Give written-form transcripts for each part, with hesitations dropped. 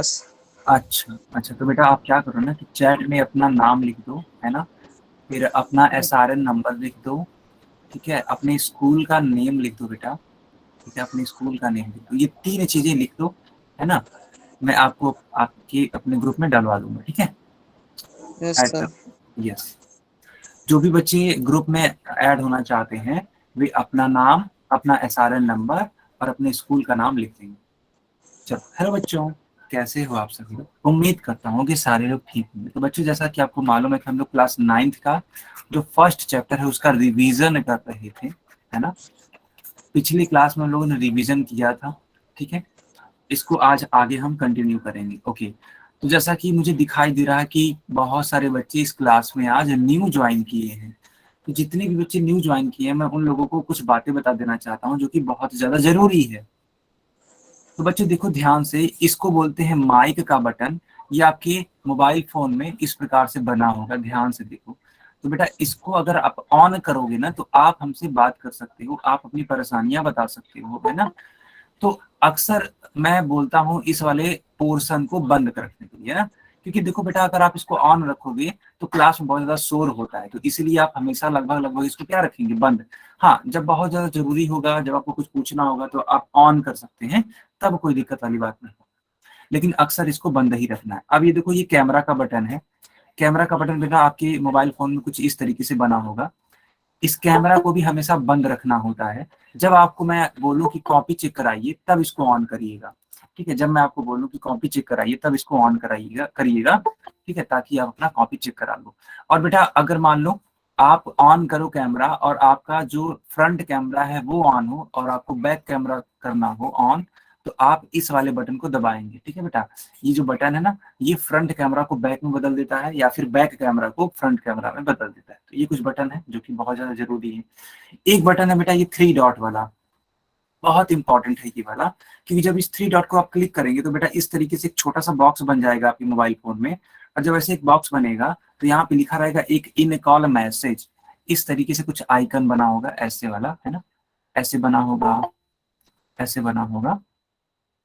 अच्छा अच्छा, तो बेटा आप क्या करो ना कि चैट में अपना नाम लिख दो, है ना, फिर अपना SRN नंबर लिख दो, ठीक है, अपने स्कूल का नेम लिख दो बेटा, ठीक है, अपने स्कूल का नेम लिख दो, ये 3 चीजें लिख दो, है ना। मैं आपको आपके अपने ग्रुप में डलवा दूंगा, ठीक है, यस ऐड सर। कर, यस। जो भी बच्चे ग्रुप में ऐड होना चाहते हैं वे अपना नाम, अपना SRN नंबर और अपने स्कूल का नाम लिख देंगे। चलो, हेलो बच्चों, कैसे हो आप सभी लोग? उम्मीद करता हूँ कि सारे लोग ठीक होंगे। तो बच्चों, जैसा कि आपको मालूम है कि हम लोग क्लास 9th का जो फर्स्ट चैप्टर है उसका रिवीजन कर रहे थे, है ना। पिछली क्लास में हम लोगों ने रिवीजन किया था, ठीक है। इसको आज आगे हम कंटिन्यू करेंगे, ओके। तो जैसा कि मुझे दिखाई दे रहा है कि बहुत सारे बच्चे इस क्लास में आज न्यू ज्वाइन किए हैं। तो जितने भी बच्चे न्यू ज्वाइन किए हैं, मैं उन लोगों को कुछ बातें बता देना चाहता हूँ जो कि बहुत ज्यादा जरूरी है। तो बच्चों देखो ध्यान से, इसको बोलते हैं माइक का बटन। ये आपके मोबाइल फोन में इस प्रकार से बना होगा, ध्यान से देखो। तो बेटा इसको अगर आप ऑन करोगे ना तो आप हमसे बात कर सकते हो, आप अपनी परेशानियां बता सकते हो, है ना। तो अक्सर मैं बोलता हूँ इस वाले पोर्शन को बंद कर रखने के लिए ना, क्योंकि देखो बेटा अगर आप इसको ऑन रखोगे तो क्लास में बहुत ज्यादा शोर होता है, तो इसीलिए आप हमेशा लगभग लगभग इसको क्या रखेंगे, बंद। हाँ, जब बहुत ज्यादा जरूरी होगा, जब आपको कुछ पूछना होगा तो आप ऑन कर सकते हैं, तब कोई दिक्कत वाली बात नहीं, लेकिन अक्सर इसको बंद ही रखना है। अब ये देखो, ये कैमरा का बटन है। कैमरा का बटन बेटा आपके मोबाइल फोन में कुछ इस तरीके से बना होगा। इस कैमरा को भी हमेशा बंद रखना होता है। जब आपको मैं बोलूं कि कॉपी चेक कराइए तब इसको ऑन करिएगा, ठीक है। जब मैं आपको बोलूं कि कॉपी चेक कराइए तब इसको ऑन कराइएगा करिएगा, ठीक है, ताकि आप अपना कॉपी चेक करा लो। और बेटा अगर मान लो आप ऑन करो कैमरा और आपका जो फ्रंट कैमरा है वो ऑन हो और आपको बैक कैमरा करना हो ऑन, तो आप इस वाले बटन को दबाएंगे, ठीक है बेटा। ये जो बटन है ना, ये फ्रंट कैमरा को बैक में बदल देता है या फिर बैक कैमरा को फ्रंट कैमरा में बदल देता है। तो ये कुछ बटन है जो कि बहुत ज्यादा जरूरी है। एक बटन है बेटा ये 3 डॉट वाला, बहुत इंपॉर्टेंट है ये वाला, क्योंकि जब इस 3 डॉट को आप क्लिक करेंगे तो बेटा इस तरीके से एक छोटा सा बॉक्स बन जाएगा आपके मोबाइल फोन में। और जब ऐसे एक बॉक्स बनेगा तो यहाँ पे लिखा रहेगा एक इन कॉल मैसेज। इस तरीके से कुछ आइकन बना होगा ऐसे वाला, है ना, ऐसे बना होगा, ऐसे बना होगा,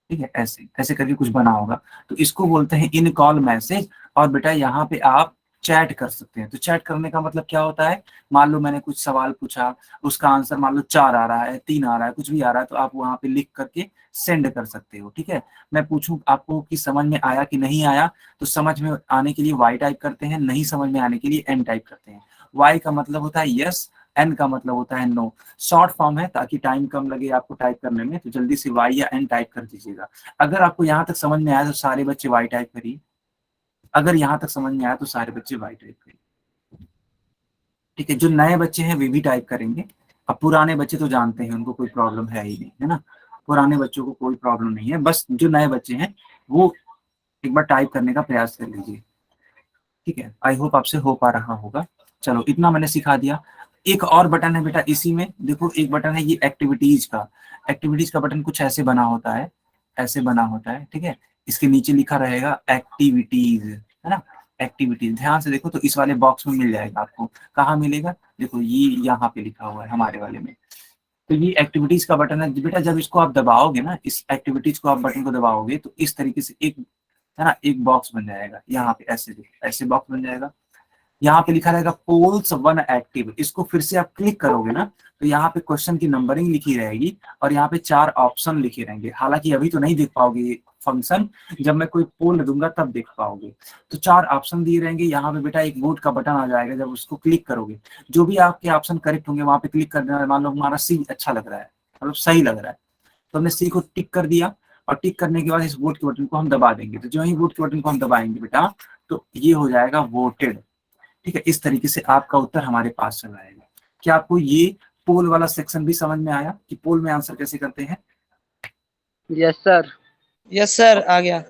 ठीक है, ऐसे ऐसे करके कुछ बना होगा। तो इसको बोलते हैं इन कॉल मैसेज। और बेटा यहाँ पे आप चैट कर सकते हैं। तो चैट करने का मतलब क्या होता है, मान लो मैंने कुछ सवाल पूछा, उसका आंसर मान लो 4 आ रहा है, 3 आ रहा है, कुछ भी आ रहा है, तो आप वहां पे लिख करके सेंड कर सकते हो, ठीक है। मैं पूछूं आपको कि समझ में आया कि नहीं आया, तो समझ में आने के लिए वाई टाइप करते हैं, नहीं समझ में आने के लिए एन टाइप करते हैं। वाई का मतलब होता है यस, एन का मतलब होता है नो। शॉर्ट फॉर्म है ताकि टाइम कम लगे आपको टाइप करने में, तो जल्दी से वाई या एन टाइप कर दीजिएगा। अगर आपको यहाँ तक समझ में आया तो सारे बच्चे वाई टाइप करिए, अगर यहाँ तक समझ में आया तो सारे बच्चे वाई टाइप करिए, ठीक है। जो नए बच्चे हैं वे भी टाइप करेंगे। अब पुराने बच्चे तो जानते हैं उनको कोई प्रॉब्लम है ही नहीं, है ना, पुराने बच्चों को कोई प्रॉब्लम नहीं है, बस जो नए बच्चे हैं वो एक बार टाइप करने का प्रयास कर लीजिए, ठीक है। आई होप आपसे हो पा रहा होगा। चलो इतना मैंने सिखा दिया। एक और बटन है बेटा इसी में, देखो एक बटन है ये एक्टिविटीज का। एक्टिविटीज का बटन कुछ ऐसे बना होता है, ऐसे बना होता है, ठीक है। इसके नीचे लिखा रहेगा एक्टिविटीज, है ना, एक्टिविटीज। ध्यान से देखो तो इस वाले बॉक्स में मिल जाएगा आपको। कहाँ मिलेगा, देखो ये यहाँ पे लिखा हुआ है हमारे वाले में। तो ये एक्टिविटीज का बटन है बेटा। जब इसको आप दबाओगे ना, इस एक्टिविटीज को आप बटन को दबाओगे तो इस तरीके से एक, है ना, एक बॉक्स बन जाएगा यहाँ पे, ऐसे ऐसे बॉक्स बन जाएगा। यहाँ पे लिखा रहेगा पोल्स 1 एक्टिव। इसको फिर से आप क्लिक करोगे ना तो यहाँ पे क्वेश्चन की नंबरिंग लिखी रहेगी और यहाँ पे 4 ऑप्शन लिखे रहेंगे। हालांकि अभी तो नहीं देख पाओगे ये फंक्शन, जब मैं कोई पोल दूंगा तब देख पाओगे। तो 4 ऑप्शन दिए रहेंगे यहाँ पे बेटा। एक वोट का बटन आ जाएगा, जब उसको क्लिक करोगे जो भी आपके ऑप्शन करेक्ट होंगे वहां पे क्लिक कर देना। मान लो हमारा सी अच्छा लग रहा है, मतलब सही लग रहा है, तो हमने सी को टिक कर दिया। और टिक करने के बाद इस वोट के बटन को हम दबा देंगे। तो जो ही वोट के बटन को हम दबाएंगे बेटा तो ये हो जाएगा वोटेड, ठीक है। इस तरीके से आपका उत्तर हमारे पास चला आएगा। क्या आपको ये पोल वाला सेक्शन भी समझ में आया कि पोल में आंसर कैसे करते हैं? Yes sir. यस सर, आ गया।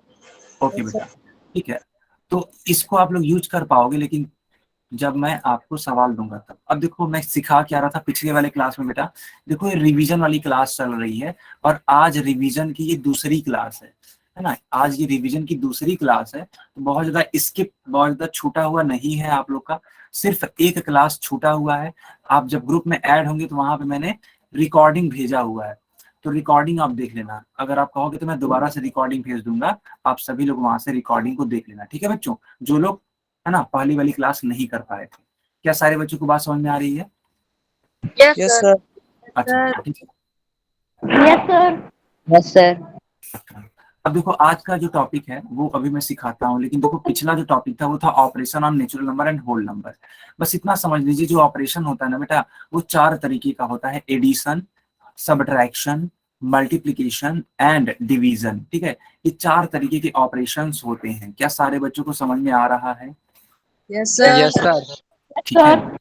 ओके बेटा, ठीक है। तो इसको आप लोग यूज कर पाओगे लेकिन जब मैं आपको सवाल दूंगा तब। अब देखो मैं सिखा क्या रहा था पिछले वाले क्लास में बेटा, देखो ये रिवीजन वाली क्लास चल रही है और आज रिवीजन की ये दूसरी क्लास है ना। आज ये रिवीजन की दूसरी क्लास है, तो बहुत ज्यादा स्किप, बहुत ज्यादा छूटा हुआ नहीं है आप लोग का। सिर्फ एक क्लास छूटा हुआ है। आप जब ग्रुप में ऐड होंगे तो वहां पे मैंने रिकॉर्डिंग भेजा हुआ है, तो रिकॉर्डिंग आप देख लेना, अगर आप कहोगे तो मैं दोबारा से रिकॉर्डिंग भेज दूंगा, आप सभी लोग वहां से रिकॉर्डिंग को देख लेना, ठीक है बच्चों, जो लोग है ना पहली वाली क्लास नहीं कर पाए थे। क्या सारे बच्चों को बात समझ में आ रही है? Yes sir. अच्छा ठीक है। Yes sir. Yes sir. अब देखो आज का जो टॉपिक है वो अभी मैं सिखाता हूँ, लेकिन देखो पिछला जो टॉपिक था वो था operation on natural number and whole number. बस इतना समझ लीजिए, जो ऑपरेशन होता है ना बेटा, वो 4 तरीके का होता है, addition, subtraction, multiplication and division, ठीक है। ये 4 तरीके के ऑपरेशंस होते हैं। क्या सारे बच्चों को समझ में आ रहा है? Yes sir. Yes sir. ठीक है,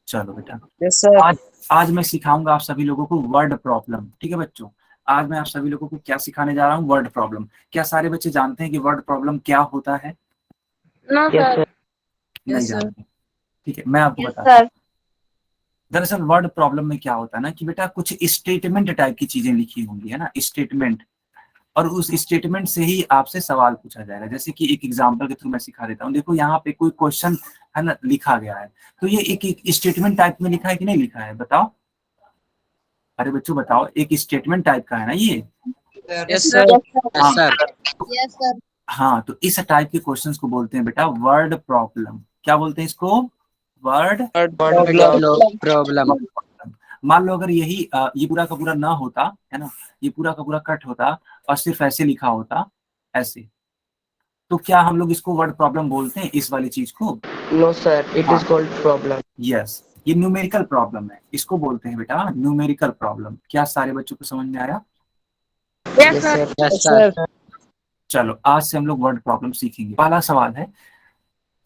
चलो बेटा। Yes sir. आज मैं सिखाऊंगा आप सभी लोगों को वर्ड प्रॉब्लम, ठीक है बच्चों। आज मैं आप सभी लोगों को क्या सिखाने जा रहा हूँ? Word problem. क्या सारे बच्चे जानते हैं कि वर्ड प्रॉब्लम क्या होता है? No sir. नहीं यस सर। जानते? ठीक है, मैं आपको यस बताता हूँ। सर। दरअसल वर्ड प्रॉब्लम में क्या होता है ना कि बेटा कुछ स्टेटमेंट टाइप की चीजें लिखी होंगी, है ना, स्टेटमेंट, और उस स्टेटमेंट से ही आपसे सवाल पूछा जाएगा। जैसे कि एक एग्जांपल के थ्रू मैं सिखा देता हूँ। देखो यहाँ पे कोई क्वेश्चन है ना लिखा गया है, तो ये एक स्टेटमेंट टाइप में लिखा है कि नहीं लिखा है, बताओ। अरे बच्चों बताओ, एक स्टेटमेंट टाइप का है ना ये। Yes sir. हाँ सर। Yes sir. हाँ, तो इस टाइप के क्वेश्चंस को बोलते हैं बेटा वर्ड प्रॉब्लम। क्या बोलते हैं इसको? Word problem. प्रॉब्लम। मान लो अगर यही ये पूरा का पूरा ना होता, है ना, ये पूरा का पूरा कट होता और सिर्फ ऐसे लिखा होता, ऐसे, तो क्या हम लोग इसको वर्ड प्रॉब्लम बोलते हैं इस वाली चीज को? नो सर, इट हाँ इज कॉल्ड प्रॉब्लम। यस, ये न्यूमेरिकल प्रॉब्लम है, इसको बोलते हैं बेटा न्यूमेरिकल प्रॉब्लम। क्या सारे बच्चों को समझ में आया? Yes sir. Yes yes sir. Sir. चलो आज से हम लोग वर्ड प्रॉब्लम सीखेंगे। पहला सवाल है,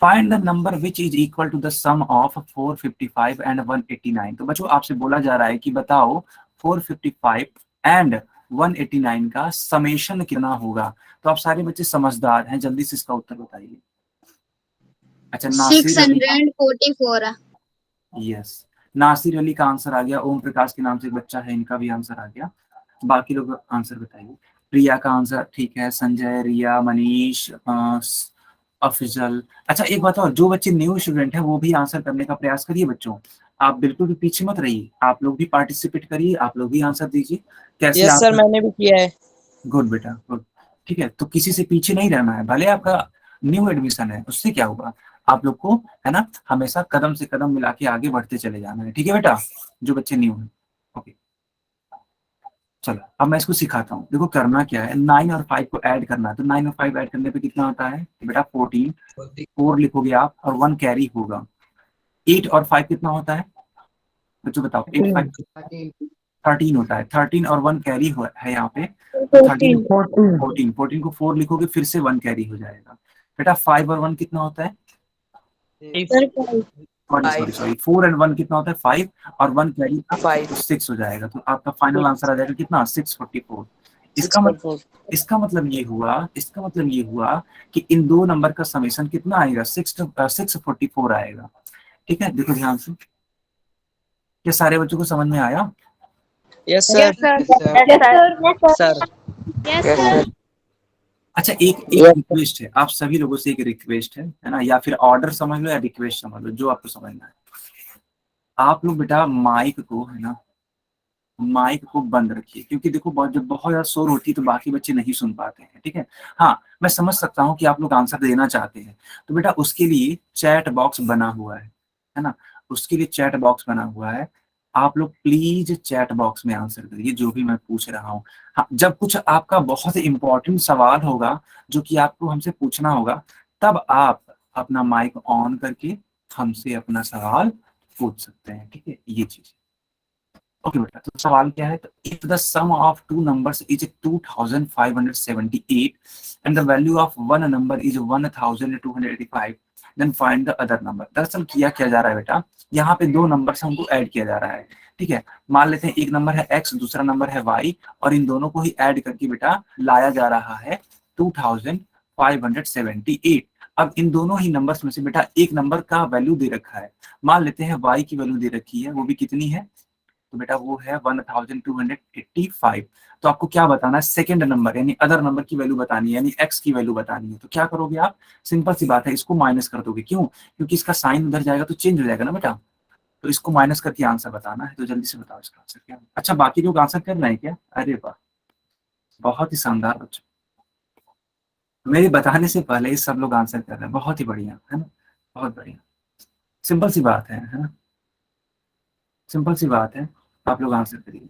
find the number which is equal to the sum of 455 and 189। तो बच्चों आपसे बोला जा रहा है कि बताओ 455 एंड 189 का समेशन कितना होगा। तो आप सारे बच्चे समझदार हैं, जल्दी से इसका उत्तर बताइए। अच्छा नासिर अली, 644 यस, नासिर अली का आंसर आ गया। ओम प्रकाश के नाम से एक बच्चा है, इनका भी आंसर आ गया। बाकी लोग आंसर बताइए। प्रिया का आंसर ठीक है, संजय, रिया, मनीष, अफजल। अच्छा एक बात और, जो बच्चे न्यू स्टूडेंट हैं वो भी आंसर करने का प्रयास करिए बच्चों। आप बिल्कुल भी पीछे मत रहिए, आप लोग भी पार्टिसिपेट करिए, आप लोग भी आंसर दीजिए। कैसे यस सर, आंसर? मैंने भी किया है। गुड बेटा गुड। ठीक है, तो किसी से पीछे नहीं रहना है, भले आपका न्यू एडमिशन है, उससे क्या होगा, आप लोग को है ना हमेशा कदम से कदम मिला के आगे बढ़ते चले जाना है, ठीक है बेटा, जो बच्चे न्यू हैं। ओके चलो अब मैं इसको सिखाता हूँ। देखो करना क्या है, 9 और 5 को ऐड करना है। तो 9 और 5 ऐड करने पे कितना होता है बेटा? 14। 4 लिखोगे आप और 1 कैरी होगा। 8 और 5 कितना होता है बच्चों बताओ? 8 5 13 होता है। 13 और 1 कैरी है यहाँ पे, तो 13 14। 14 को 4 लिखोगे फिर से 1 कैरी हो जाएगा। बेटा 5 और 1 कितना होता है? सॉरी सॉरी 4 एंड 1 कितना होता है? 5 और 1 कैरी था तो 6 हो जाएगा। तो आपका फाइनल आंसर आ जाएगा कितना? 644। इसका मतलब ये हुआ कि इन दो नंबर का समेशन कितना आएगा? 644 आएगा। ठीक है, देखो ध्यान से, क्या सारे बच्चों को समझ में आया? Yes sir. Sir. Yes yes sir. Sir. अच्छा एक रिक्वेस्ट है, आप सभी लोगों से एक रिक्वेस्ट है ना, या फिर ऑर्डर समझ लो या रिक्वेस्ट समझ लो, जो आपको समझना है। आप लोग बेटा माइक को है ना, माइक को बंद रखिए, क्योंकि देखो जब बहुत ज्यादा शोर होती है तो बाकी बच्चे नहीं सुन पाते हैं, ठीक है। हाँ मैं समझ सकता हूँ कि आप लोग आंसर देना चाहते हैं, तो बेटा उसके लिए चैट बॉक्स बना हुआ है ना, उसके लिए चैट बॉक्स बना हुआ है। आप लोग प्लीज चैट बॉक्स में आंसर करिए जो भी मैं पूछ रहा हूँ। हाँ जब कुछ आपका बहुत इंपॉर्टेंट सवाल होगा जो कि आपको हमसे पूछना होगा, तब आप अपना माइक ऑन करके हमसे अपना सवाल पूछ सकते हैं, ठीक है, ये चीज। ओके बेटा, तो सवाल क्या है? तो if the sum of two numbers is 2578 and the value of one number is 1285 then find the other number. दरअसल किया क्या जा रहा है बेटा, यहाँ पे दो नंबर से हमको ऐड किया जा रहा है, ठीक है। मान लेते हैं एक नंबर है x, दूसरा नंबर है y, और इन दोनों को ही ऐड करके बेटा लाया जा रहा है 2578। अब इन दोनों ही नंबर्स में से बेटा एक नंबर का वैल्यू दे रखा है, मान लेते हैं y की वैल्यू दे रखी है, वो भी कितनी है? तो बेटा वो है 1285। तो आपको क्या बताना है? सेकंड नंबर यानी अदर नंबर की वैल्यू बतानी है, यानी एक्स की वैल्यू बतानी है। तो क्या करोगे आप? सिंपल सी बात है, इसको माइनस कर दोगे। क्यों? क्योंकि इसका साइन उधर जाएगा तो चेंज हो जाएगा ना बेटा। तो इसको माइनस करके आंसर बताना है, तो जल्दी से बताओ इसका आंसर क्या है। अच्छा, बाकी लोग आंसर कर रहे हैं क्या? अरे वाह, बहुत ही शानदार बच्चों, मेरे बताने से पहले ही सब लोग आंसर कर रहे हैं, बहुत ही बढ़िया है ना, बहुत बढ़िया। सिंपल सी बात है ना, सिंपल सी बात है, आप लोग आंसर करिए।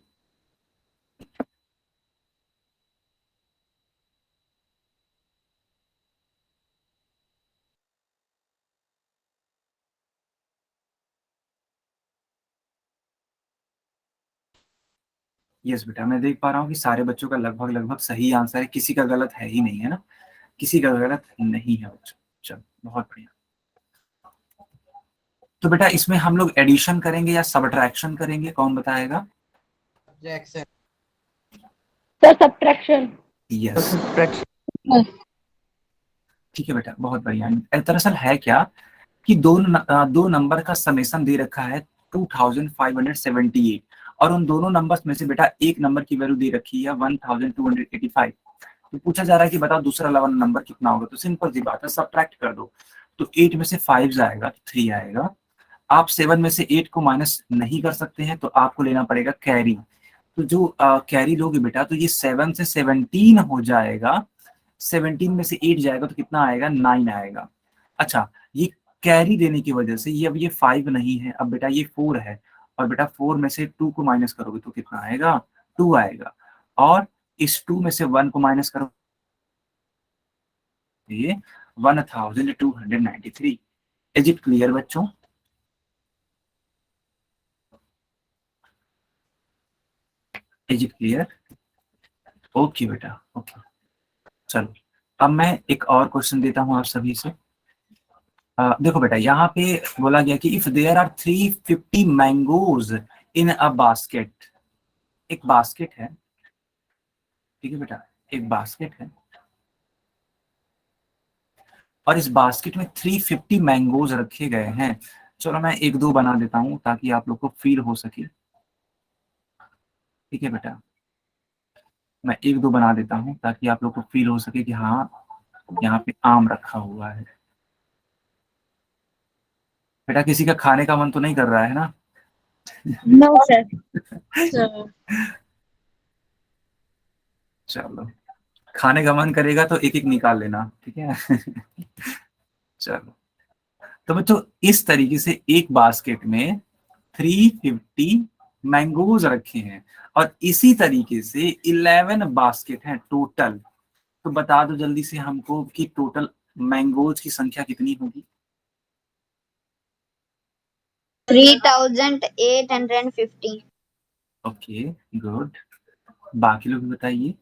यस बेटा, मैं देख पा रहा हूँ कि सारे बच्चों का लगभग लगभग सही आंसर है, किसी का गलत है ही नहीं, है ना, किसी का गलत नहीं है बच्चों। चलो बहुत बढ़िया। तो बेटा इसमें हम लोग एडिशन करेंगे या सबट्रैक्शन करेंगे, कौन बताएगा? Jackson. Sir subtraction. Yes, Subtraction. ठीक है बेटा, बहुत बढ़िया। दरअसल है क्या कि दो नंबर का समेशन दे रखा है 2578 और उन दोनों नंबर्स में से बेटा एक नंबर की वैल्यू दे रखी है 1285। तो पूछा जा रहा है कि बताओ दूसरा वाला नंबर कितना होगा, तो सिंपल सी बात है, सब्ट्रैक्ट कर दो। तो 8 में से 5 जाएगा तो 3 आएगा। आप 7 में से 8 को माइनस नहीं कर सकते हैं, तो आपको लेना पड़ेगा कैरी। तो जो कैरी लोगे बेटा, तो ये 7 से 17 हो जाएगा, 17 में से 8 जाएगा तो कितना आएगा? 9 आएगा। अच्छा, ये कैरी देने की वजह से ये अब ये 5 नहीं है, अब बेटा ये 4 है, और बेटा 4 में से 2 को माइनस करोगे तो कितना आएगा? 2 आएगा। और इस 2 में से 1 को माइनस करो, ये 1293। इज इट क्लियर बच्चों? Is it clear? ओके बेटा, ओके। चलो अब मैं एक और क्वेश्चन देता हूं आप सभी से। देखो बेटा, यहाँ पे बोला गया कि if there are 350 mangoes in a basket, एक बास्केट है, ठीक है बेटा, एक बास्केट है और इस बास्केट में 350 मैंगोज रखे गए हैं। चलो मैं एक दो बना देता हूं ताकि आप लोग को फील हो सके, ठीक है बेटा, मैं एक दो बना देता हूं ताकि आप लोग को फील हो सके कि हाँ यहाँ पे आम रखा हुआ है। बेटा किसी का खाने का मन तो नहीं कर रहा है ना? No sir. चलो, खाने का मन करेगा तो एक एक निकाल लेना, ठीक है। चलो, तो बच्चों इस तरीके से एक बास्केट में 350 मैंगोज रखे हैं और इसी तरीके से 11 बास्केट हैं टोटल। तो बता दो जल्दी से हमको कि टोटल मैंगोज की संख्या कितनी होगी? 3850। Okay, good. बाकी लोग भी बताइए।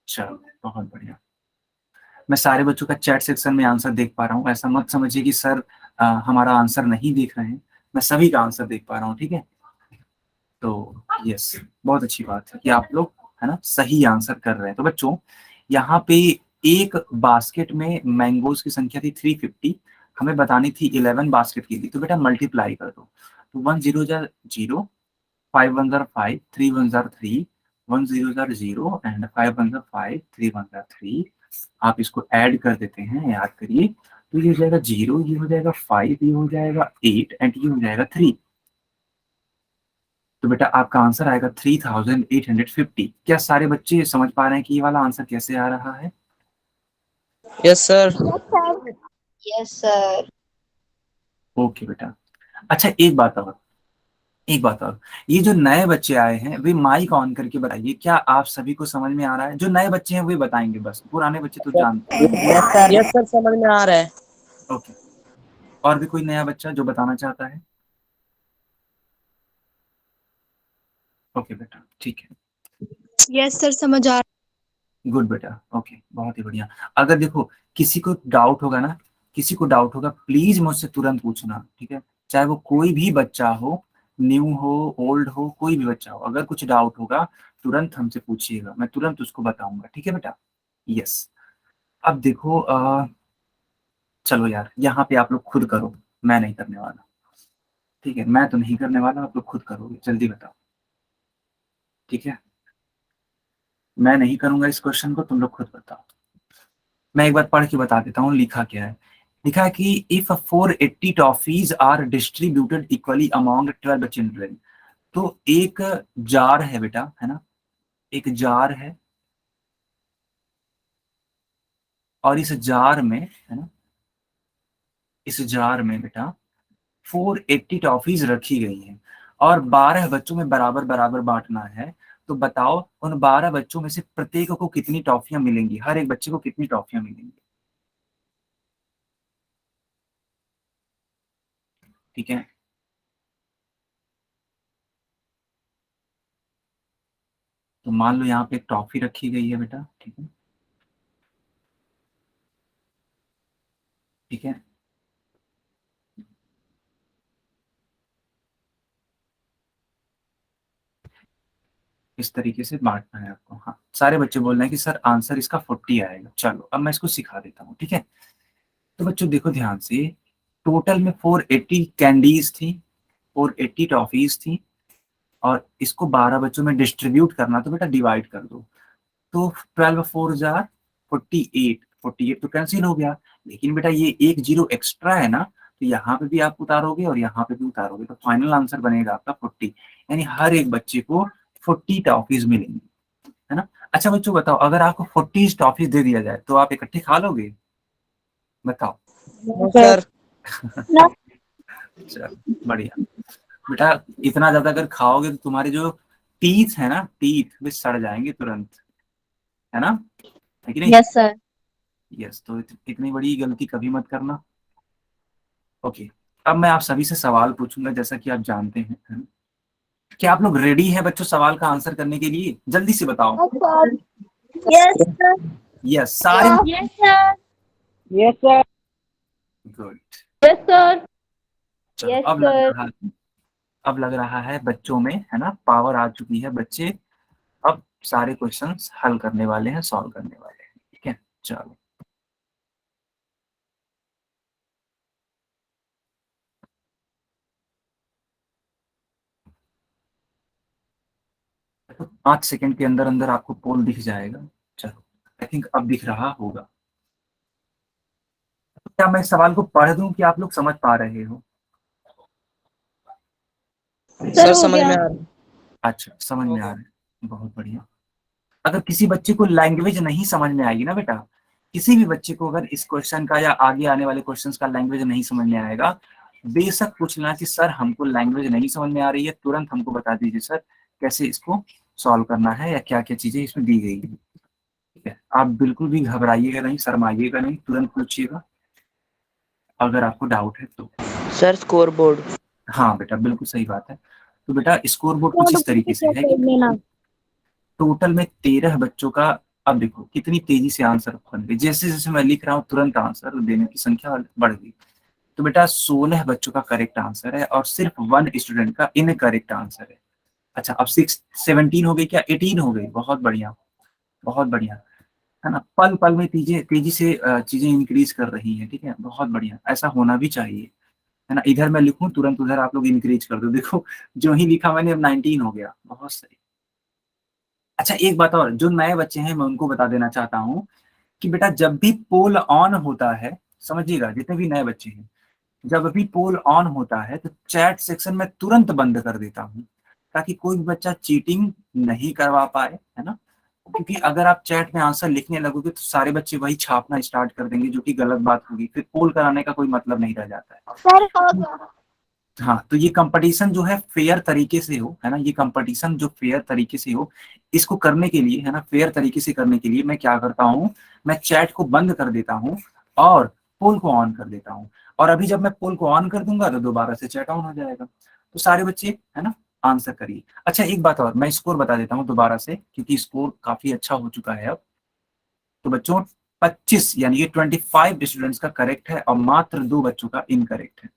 चलो बहुत बढ़िया। मैं सारे बच्चों का चैट सेक्शन में आंसर देख पा रहा हूँ, ऐसा मत समझिए कि सर हमारा आंसर नहीं देख रहे हैं, मैं सभी का आंसर देख पा रहा हूँ, ठीक है। तो यस, बहुत अच्छी बात है कि आप लोग है ना सही आंसर कर रहे हैं। तो बच्चों यहाँ पे एक बास्केट में मैंगोज की संख्या थी 350, हमें बतानी थी 11 बास्केट की थी, तो बेटा मल्टीप्लाई कर दो। तो 1 0 jar 0, 5 1 jar 5, 3 1 jar 3, 1 0 jar 0 and 5 1 jar 5, 3 1 jar 3। आप इसको ऐड कर देते हैं, याद करिए, तो ये हो जाएगा 0, ये हो जाएगा 5, ये हो जाएगा 8 एंड ये हो जाएगा 3। तो बेटा आपका आंसर आएगा 3850। क्या सारे बच्चे समझ पा रहे हैं कि ये वाला आंसर कैसे आ रहा है? Yes, sir. Yes sir. Okay बेटा। अच्छा एक बात और, एक बात और, ये जो नए बच्चे आए हैं वे माइक ऑन करके बताइए, क्या आप सभी को समझ में आ रहा है? जो नए बच्चे हैं वे बताएंगे, बस पुराने बच्चे तो जानते हैं। Yes, sir. Yes, sir. समझ में आ रहा है. ओके, और भी कोई नया बच्चा जो बताना चाहता है? ओके बेटा, ठीक है, यस सर, समझ आ गुड बेटा, ओके, बहुत ही बढ़िया। अगर देखो किसी को डाउट होगा ना, किसी को डाउट होगा, प्लीज मुझसे तुरंत पूछना, ठीक है, चाहे वो कोई भी बच्चा हो, न्यू हो ओल्ड हो, कोई भी बच्चा हो, अगर कुछ डाउट होगा तुरंत हमसे पूछिएगा, मैं तुरंत उसको बताऊंगा, ठीक है बेटा। यस, अब देखो चलो यार यहाँ पे आप लोग खुद करो, मैं नहीं करने वाला, ठीक है, मैं तो नहीं करने वाला, आप लोग खुद करोगे, जल्दी बताओ, ठीक है, मैं नहीं करूंगा इस क्वेश्चन को, तुम लोग खुद बताओ। मैं एक बार पढ़ के बता देता हूँ लिखा क्या है। लिखा है कि if 480 toffees are distributed equally among 12 children. तो एक जार है बेटा, है ना, एक जार है और इस जार में, है ना, इस जार में बेटा 480 टॉफीज रखी गई हैं और 12 बच्चों में बराबर बराबर बांटना है। तो बताओ उन 12 बच्चों में से प्रत्येक को कितनी टॉफियां मिलेंगी, हर एक बच्चे को कितनी टॉफियां मिलेंगी। ठीक है, तो मान लो यहाँ पे एक टॉफी रखी गई है बेटा। ठीक है, ठीक है, इस तरीके से बांटना है आपको। हाँ, सारे बच्चे बोल रहे हैं कि सर आंसर इसका 40 आएगा। चलो अब मैं इसको सिखा देता हूँ। ठीक है, तो बच्चों देखो ध्यान से, टोटल में 480 कैंडीज थी, 480 टॉफीज थी और इसको 12 बच्चों में डिस्ट्रीब्यूट करना। तो बेटा डिवाइड कर दो। तो 12 4 जार 48, 48 तो कैंसिल हो गया। लेकिन बेटा ये एक जीरो एक्स्ट्रा है ना, तो यहाँ पे भी आप उतारोगे और यहाँ पे भी उतारोगे, तो फाइनल आंसर बनेगा आपका 40। यानी हर एक बच्चे को 40 टॉफीज मिलेंगी, है ना। अच्छा बच्चों बताओ, अगर आपको 40 टॉफीज दे दिया जाए तो आप इकट्ठे खा लोगे? बताओ। No sir. चलो बढ़िया बेटा, इतना ज्यादा अगर खाओगे तो तुम्हारे जो टीथ है ना, टीथ वे सड़ जाएंगे तुरंत, है ना, है कि नहीं? Yes sir. यस, तो इतनी बड़ी गलती कभी मत करना। ओके, अब मैं आप सभी से सवाल पूछूंगा जैसा कि आप जानते हैं, है ना? क्या आप लोग रेडी हैं बच्चों सवाल का आंसर करने के लिए? जल्दी से बताओ। Yes sir. यस सारे। Yes sir. Yes sir. Good. Yes sir. चलो यस अब लग सर। रहा है, अब लग रहा है बच्चों में, है ना, पावर आ चुकी है। बच्चे अब सारे क्वेश्चंस हल करने वाले हैं, सॉल्व करने वाले हैं। ठीक है, चलो। तो 5 सेकंड के अंदर अंदर आपको पोल दिख जाएगा। चलो, आई थिंक अब दिख रहा होगा। क्या मैं सवाल को पढ़ दूं कि आप लोग समझ पा रहे हो? सर समझ में आ रहा है। अच्छा, समझ में आ रहा है, बहुत बढ़िया। अगर किसी बच्चे को लैंग्वेज नहीं समझ में आएगी ना बेटा, किसी भी बच्चे को अगर इस क्वेश्चन का या आगे आने वाले क्वेश्चंस का लैंग्वेज नहीं समझ में आएगा, बेशक पूछ लेना कि सर हमको लैंग्वेज नहीं समझ में आ रही है, तुरंत हमको बता दीजिए सर कैसे इसको सॉल्व करना है या क्या क्या चीजें इसमें दी गई है। ठीक है, आप बिल्कुल भी घबराइएगा नहीं, शर्माइएगा नहीं, तुरंत पूछिएगा अगर आपको डाउट है तो। Sir score board. हाँ बेटा, बिल्कुल सही बात है। तो बेटा स्कोर बोर्ड कुछ इस तरीके से है कि टोटल में 13 बच्चों का, अब देखो कितनी तेजी से आंसर बन गए, जैसे जैसे मैं लिख रहा हूँ तुरंत आंसर देने की संख्या बढ़ गई। तो बेटा 16 बच्चों का करेक्ट आंसर है और सिर्फ 1 स्टूडेंट का इनकरेक्ट आंसर है। अच्छा, अब 17 हो गई क्या, 18 हो गई? बहुत बढ़िया, बहुत बढ़िया, है ना। पल पल में तेजी तेजी से चीजें इंक्रीज कर रही हैं। ठीक है, बहुत बढ़िया, ऐसा होना भी चाहिए, है ना। इधर मैं लिखूं तुरंत उधर आप लोग इंक्रीज कर दो। देखो जो ही लिखा मैंने, अब 19 हो गया, बहुत सही। अच्छा एक बात और, जो नए बच्चे हैं मैं उनको बता देना चाहता हूँ कि बेटा जब भी पोल ऑन होता है, समझिएगा जितने भी नए बच्चे हैं, जब भी पोल ऑन होता है तो चैट सेक्शन में तुरंत बंद कर देता हूँ, ताकि कोई भी बच्चा चीटिंग नहीं करवा पाए, है ना। क्योंकि अगर आप चैट में आंसर लिखने लगोगे तो सारे बच्चे वही छापना स्टार्ट कर देंगे, जो कि गलत बात होगी, फिर पोल कराने का कोई मतलब नहीं रह जाता है। सर हो गया। हाँ, तो ये कंपटीशन जो है फेयर तरीके से हो, है ना, ये कंपटीशन जो फेयर तरीके से हो, इसको करने के लिए, है ना, फेयर तरीके से करने के लिए मैं क्या करता हूँ, मैं चैट को बंद कर देता हूँ और पोल को ऑन कर देता हूँ। और अभी जब मैं पोल को ऑन कर दूंगा तो दोबारा से चैट ऑन हो जाएगा। तो सारे बच्चे, है ना, आंसर करिए। अच्छा एक बात और, मैं स्कोर बता देता हूँ दोबारा से, क्योंकि स्कोर काफी अच्छा हो चुका है अब। तो बच्चों 25 यानी कि 25 स्टूडेंट्स का करेक्ट है और मात्र 2 बच्चों का इनकरेक्ट है।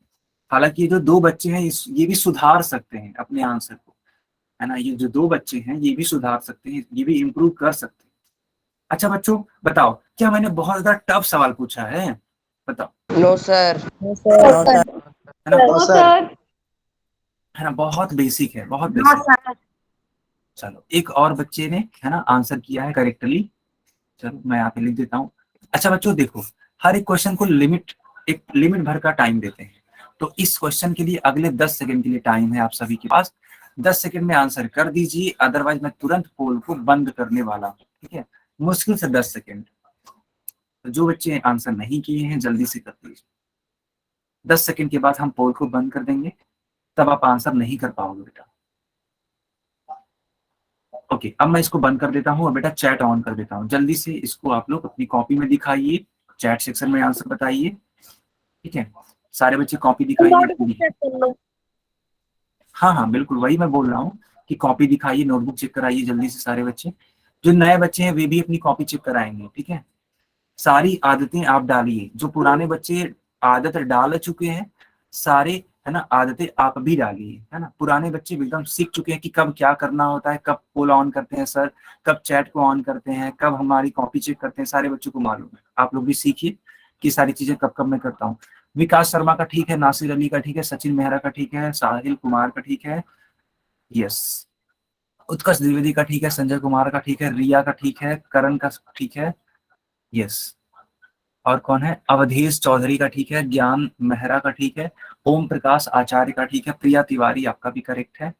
हालांकि ये जो 2 बच्चे हैं ये भी सुधार सकते हैं अपने आंसर को, है ना। ये जो 2 बच्चे हैं ये भी सुधार सकते हैं, ये भी इम्प्रूव कर सकते हैं। अच्छा बच्चों बताओ, क्या मैंने बहुत ज्यादा टफ सवाल पूछा है? बताओ। No sir. है ना, नो सर। है ना, बहुत बेसिक है, बहुत बेसिक। चलो एक और बच्चे ने, है ना, आंसर किया है करेक्टली। चलो मैं यहाँ पे लिख देता हूँ। अच्छा बच्चों देखो, हर एक क्वेश्चन को एक लिमिट भर का टाइम देते हैं। तो इस क्वेश्चन के लिए अगले 10 सेकंड के लिए टाइम है आप सभी के पास। 10 सेकंड में आंसर कर दीजिए, अदरवाइज मैं तुरंत पोल को बंद करने वाला हूँ, ठीक है। मुश्किल से 10 सेकंड। तो जो बच्चे आंसर नहीं किए हैं जल्दी से कर दीजिए। 10 सेकंड के बाद हम पोल को बंद कर देंगे, तब आप आंसर नहीं कर पाओगे बेटा। ओके, अब मैं इसको बंद कर देता हूँ और बेटा चैट ऑन कर देता हूँ। जल्दी से इसको आप लोग अपनी कॉपी में दिखाइए, चैट सेक्शन में आंसर बताइए, ठीक है। सारे बच्चे कॉपी दिखाइए। हाँ हाँ बिल्कुल, वही मैं बोल रहा हूँ कि कॉपी दिखाइए, नोटबुक चेक कराइए जल्दी से सारे बच्चे। जो नए बच्चे हैं वे भी अपनी कॉपी चेक कराएंगे, ठीक है। सारी आदतें आप डालिए, जो पुराने बच्चे आदत डाल चुके हैं सारे, है ना, आदतें आप भी डालिए, है ना। पुराने बच्चे एकदम सीख चुके हैं कि कब क्या करना होता है, कब पोल ऑन करते हैं सर, कब चैट को ऑन करते हैं, कब हमारी कॉपी चेक करते हैं, सारे बच्चों को मालूम है। आप लोग भी सीखिए कि सारी चीजें कब कब मैं करता हूँ। विकास शर्मा का ठीक है, नासिर अली का ठीक है, सचिन मेहरा का ठीक है, साहिल कुमार का ठीक है, यस, उत्कर्ष द्विवेदी का ठीक है, संजय कुमार का ठीक है, रिया का ठीक है, करण का ठीक है, यस, और कौन है, अवधेश चौधरी का ठीक है, ज्ञान मेहरा का ठीक है, ओम प्रकाश आचार्य का ठीक है, प्रिया तिवारी आपका भी करेक्ट है,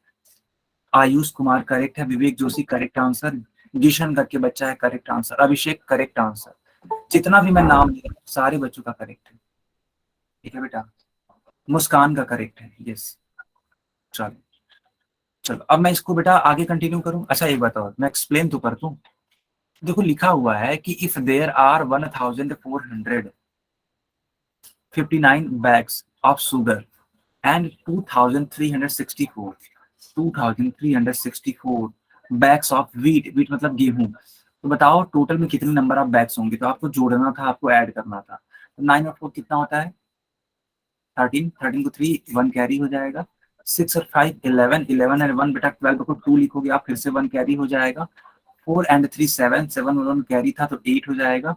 आयुष कुमार करेक्ट है, विवेक जोशी करेक्ट आंसर, गिशन करके बच्चा है करेक्ट आंसर, अभिषेक करेक्ट आंसर। जितना भी मैं नाम ले रहा हूं सारे बच्चों का करेक्ट है, ठीक है बेटा। मुस्कान का करेक्ट है, यस। चलो चलो, अब मैं इसको बेटा आगे कंटिन्यू करूं। अच्छा एक बताओ, मैं एक्सप्लेन तो कर दूं। देखो लिखा हुआ है कि if there are 1459 bags of sugar and 2364 bags of wheat मतलब गेहूं, तो बताओ टोटल में कितने नंबर ऑफ बैग्स होंगे। तो आपको जोड़ना था, आपको ऐड करना था। तो 9 और 4 कितना होता है, 13 को 3 1 कैरी हो जाएगा, 6 और 5 11 11 एंड 1 बेटा 12 को 2 लिखोगे आप, फिर से 1 कैरी हो जाएगा, 4 एंड 3 7 7 और 1 कैरी था तो 8 हो जाएगा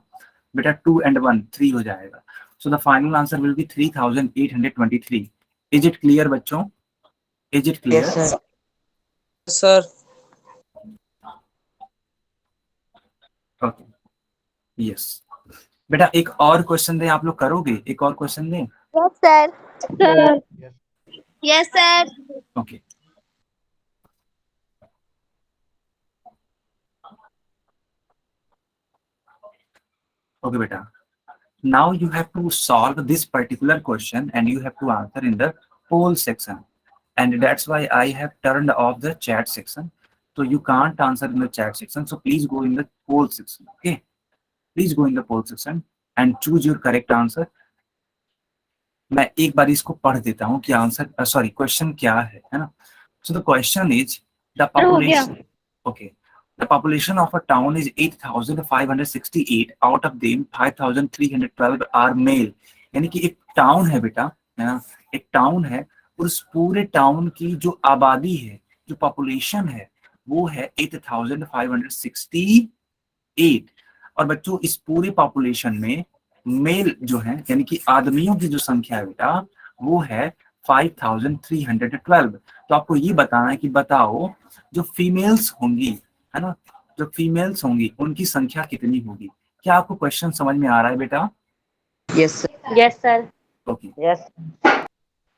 बेटा, 2 एंड 1 3 हो जाएगा। So the final answer will be 3823। Is it clear बच्चों, is it clear? Yes, sir. Sir. Okay, yes बेटा। एक और क्वेश्चन दें, आप लोग करोगे? एक और क्वेश्चन दें? Yes, sir. Sir. Yes, sir. Okay, okay बेटा। Now you have to solve this particular question and you have to answer in the poll section, and that's why I have turned off the chat section. So you can't answer in the chat section, so please go in the poll section. Okay, please go in the poll section and choose your correct answer. मैं एक बार इसको पढ़ देता हूँ कि answer sorry question क्या है ना। So the question is the population. Okay. The population of a town is 8,568. Out of them 5,312 are male. यानी कि एक टाउन है बेटा, है ना, एक टाउन है और उस पूरे टाउन की जो आबादी है, जो पॉपुलेशन है, वो है 8,568। और बच्चों इस पूरे पॉपुलेशन में मेल जो है यानी कि आदमियों की जो संख्या है बेटा वो है 5,312। तो आपको ये बताना है कि बताओ जो फीमेल्स होंगी, है ना, जो फीमेल्स होंगी उनकी संख्या कितनी होगी। क्या आपको क्वेश्चन समझ में आ रहा है बेटा? Yes, sir. Yes, sir. Okay, Yes.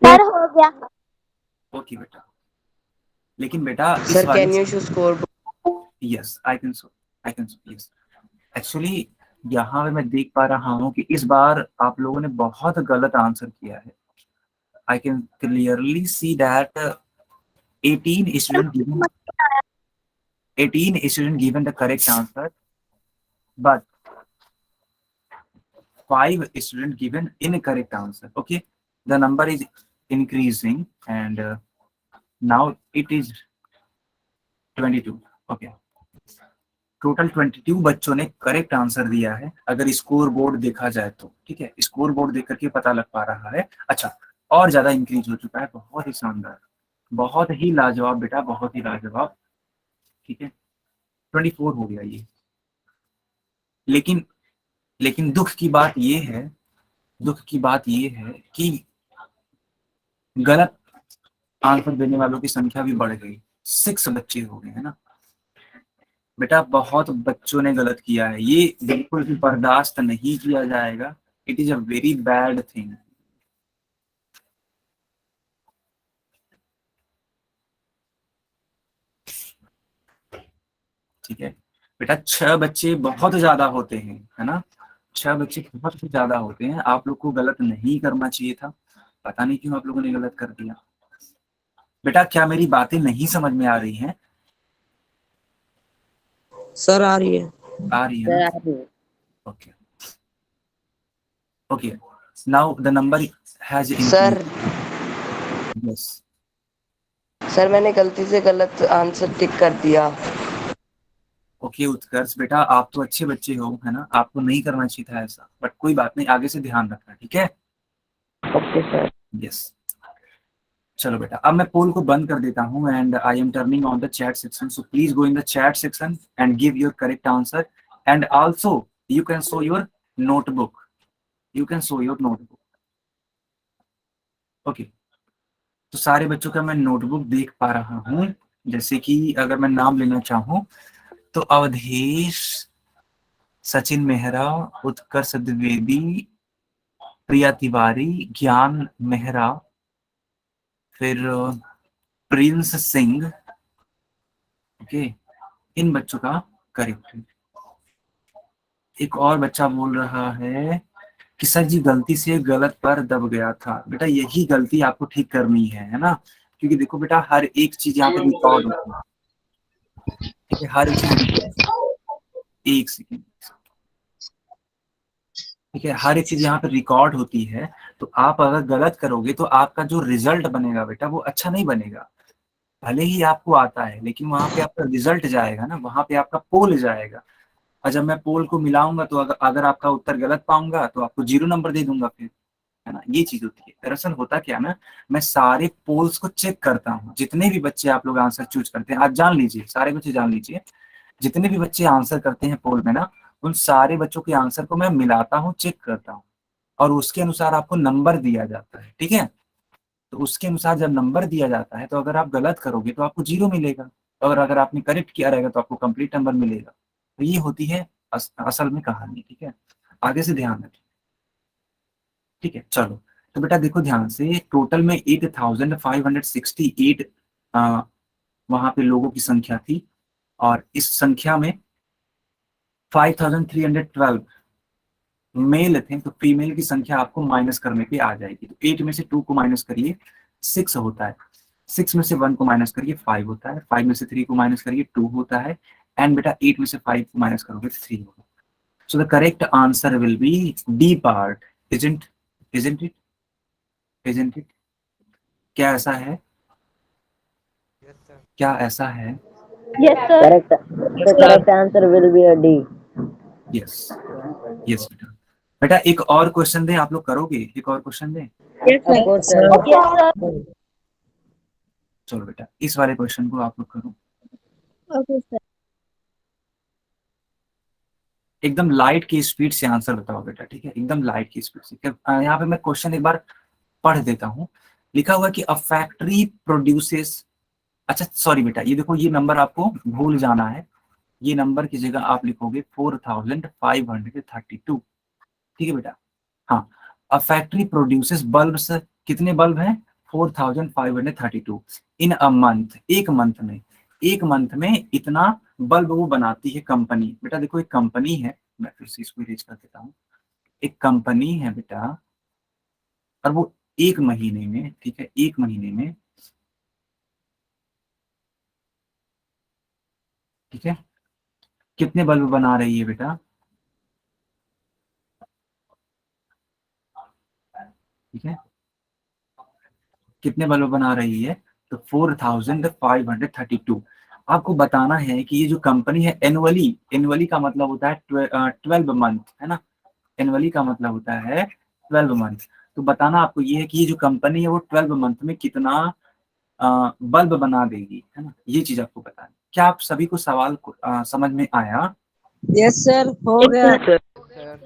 Sir, हो गया. ओके बेटा। लेकिन बेटा Sir, can you show score? Yes I can yes actually यहाँ पे मैं देख पा रहा हूँ कि इस बार आप लोगों ने बहुत गलत आंसर किया है। I can clearly see that 18 students given the correct answer, but 5 students given incorrect answer. Okay, the number is increasing and now it is 22. Okay, total 22 बच्चों ने करेक्ट आंसर दिया है अगर स्कोर बोर्ड देखा जाए तो, ठीक है। स्कोर बोर्ड देख करके पता लग पा रहा है। अच्छा, और ज्यादा इंक्रीज हो चुका है, बहुत ही शानदार, बहुत ही लाजवाब बेटा, बहुत ही लाजवाब, ठीक है। 24 हो गया ये। लेकिन दुख की बात ये है, दुख की बात ये है कि गलत आंसर देने वालों की संख्या भी बढ़ गई, 6 बच्चे हो गए, है ना। बेटा बहुत बच्चों ने गलत किया है, ये बिल्कुल भी बर्दाश्त नहीं किया जाएगा। It is a very bad thing. ठीक है बेटा, 6 बच्चे बहुत ज्यादा होते हैं, है ना, 6 बच्चे बहुत ही ज्यादा होते हैं। आप लोग को गलत नहीं करना चाहिए था, पता नहीं क्यों आप लोगों ने गलत कर दिया। बेटा क्या मेरी बातें नहीं समझ में आ रही हैं? सर आ रही है। आ रही है ना? Okay okay, now the number has sir yes. Sir मैंने गलती से गलत आंसर टिक कर दिया। ओके उत्कर्ष बेटा, आप तो अच्छे बच्चे हो, है ना, आपको नहीं करना चाहिए था ऐसा, बट कोई बात नहीं, आगे से ध्यान रखना, ठीक है? Okay sir. यस। चलो बेटा, अब मैं पोल को बंद कर देता हूँ and I am turning on the chat section, so please go in the chat section and give your correct answer and also you can show your notebook, you can show your notebook. Okay, तो सारे बच्चों का मैं notebook देख पा रहा हूँ। जैसे कि अगर मैं नाम लेना चाहूँ तो अवधेश, सचिन मेहरा, उत्कर्ष द्विवेदी, प्रिया तिवारी, ज्ञान मेहरा, फिर प्रिंस सिंह। ओके, इन बच्चों का करेक्ट। एक और बच्चा बोल रहा है कि सर जी गलती से गलत पर दब गया था। बेटा यही गलती आपको ठीक करनी है ना, क्योंकि देखो बेटा हर एक चीज यहाँ पे रिकॉर्ड होती है, ठीक है, हर एक चीज। एक सेकेंड, ठीक है, हर एक चीज यहाँ पे रिकॉर्ड होती है, तो आप अगर गलत करोगे तो आपका जो रिजल्ट बनेगा बेटा वो अच्छा नहीं बनेगा। भले ही आपको आता है लेकिन वहां पे आपका रिजल्ट जाएगा ना, वहां पे आपका पोल जाएगा, और जब मैं पोल को मिलाऊंगा तो अगर आपका उत्तर गलत पाऊंगा तो आपको 0 नंबर दे दूंगा फिर, है ना, ये चीज होती है। दरअसल होता क्या ना, मैं सारे पोल्स को चेक करता हूँ, जितने भी बच्चे आप लोग आंसर चूज करते हैं, आज जान लीजिए, सारे बच्चे जान लीजिए, जितने भी बच्चे आंसर करते हैं पोल में ना, उन सारे बच्चों के आंसर को मैं मिलाता हूँ, चेक करता हूँ, और उसके अनुसार आपको नंबर दिया जाता है, ठीक है? तो उसके अनुसार जब नंबर दिया जाता है तो अगर आप गलत करोगे तो आपको 0 मिलेगा, और अगर आपने करेक्ट किया रहेगा तो आपको कंप्लीट नंबर मिलेगा। तो ये होती है असल में कहानी, ठीक है? आगे से ध्यान रखें, ठीक है? चलो, तो बेटा देखो ध्यान से, टोटल में 8568 वहां पे लोगों की संख्या थी, और इस संख्या में 5312 मेल थे, तो फीमेल की संख्या आपको माइनस करने पे आ जाएगी। तो 8 में से 2 को माइनस करिए, 6 होता है, 6 में से 1 को माइनस करिए, 5 होता है, 5 में से 3 को माइनस करिए, 2 होता है, एंड बेटा 8 में से 5 को माइनस करोगे तो 3 होगा। So the correct answer will B D part, isn't it, isn't it? क्या ऐसा है? क्या ऐसा है? Yes, sir. Correct. The correct answer will be a D. Yes yes बेटा। बेटा एक और क्वेश्चन दें, आप लोग करोगे? एक और क्वेश्चन दें? Yes, Of course, sir. Yes, sir. चलो बेटा इस वाले क्वेश्चन को आप लोग करो, Okay, sir. एकदम लाइट की स्पीड से आंसर बताओ बेटा, ठीक है, एकदम लाइट की स्पीड से। यहाँ पे मैं क्वेश्चन एक बार पढ़ देता हूँ। लिखा हुआ कि अ फैक्ट्री प्रोड्यूसेस, अच्छा सॉरी बेटा, ये देखो, ये नंबर आपको भूल जाना है, ये नंबर की जगह आप लिखोगे 4532, ठीक है बेटा? हाँ, अ फैक्ट्री प्रोड्यूसेस बल्ब्स, कितने बल्ब हैं? 4532 इन अ मंथ, एक मंथ में, एक मंथ में इतना बल्ब वो बनाती है कंपनी। बेटा देखो एक कंपनी है, मैं फिर से इसको इरेज कर देता हूँ, एक कंपनी है बेटा, और वो एक महीने में, ठीक है, एक महीने में, ठीक है, कितने बल्ब बना रही है बेटा? ठीक है, कितने बल्ब बना रही है? तो 4532। आपको बताना है कि ये जो कंपनी है एनुअली, एनुअली का मतलब होता है 12 मंथ, है ना, एनुअली का मतलब होता है 12 मंथ। तो बताना आपको ये है कि ये जो कंपनी है वो 12 मंथ में कितना बल्ब बना देगी, है ना, ये चीज आपको बताना। क्या आप सभी को सवाल को, समझ में आया? Yes, sir. हो गया.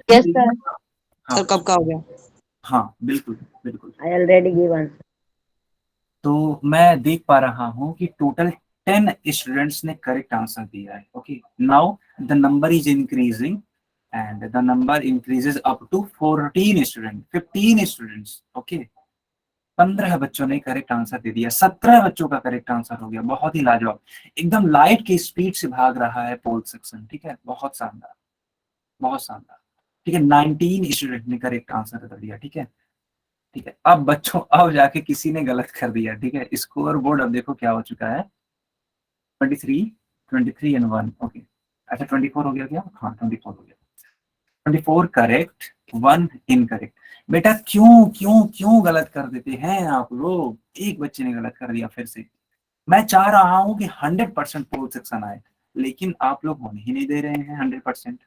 Yes, sir. हाँ सर कब का हो गया? हाँ बिल्कुल बिल्कुल। I already give answer. तो मैं देख पा रहा हूँ कि टोटल 10 स्टूडेंट्स ने करेक्ट आंसर दिया है। Okay, now the number is increasing and the number increases up to 14 student, 15 students. Okay, 15 बच्चों ने करेक्ट आंसर दे दिया, 17 बच्चों का करेक्ट आंसर हो गया। बहुत ही लाजवाब, एकदम लाइट की स्पीड से भाग रहा है पोल सेक्शन। ठीक है, बहुत शानदार, बहुत शानदार। ठीक है, 19 स्टूडेंट ने करेक्ट आंसर कर दिया। ठीक है, ठीक है। अब बच्चों, अब जाके किसी ने गलत कर दिया। ठीक है, स्कोर बोर्ड अब देखो क्या हो चुका है, 23, 23 एंड 1। ओके, अच्छा 24 हो गया क्या? हाँ 24 हो गया। 24 करेक्ट, 1 इनकरेक्ट। बेटा क्यों क्यों क्यों गलत कर देते हैं आप लोग? एक बच्चे ने गलत कर दिया फिर से। मैं चाह रहा हूं कि 100% पोल सेक्शन आए, लेकिन आप लोग होने ही नहीं दे रहे हैं 100%।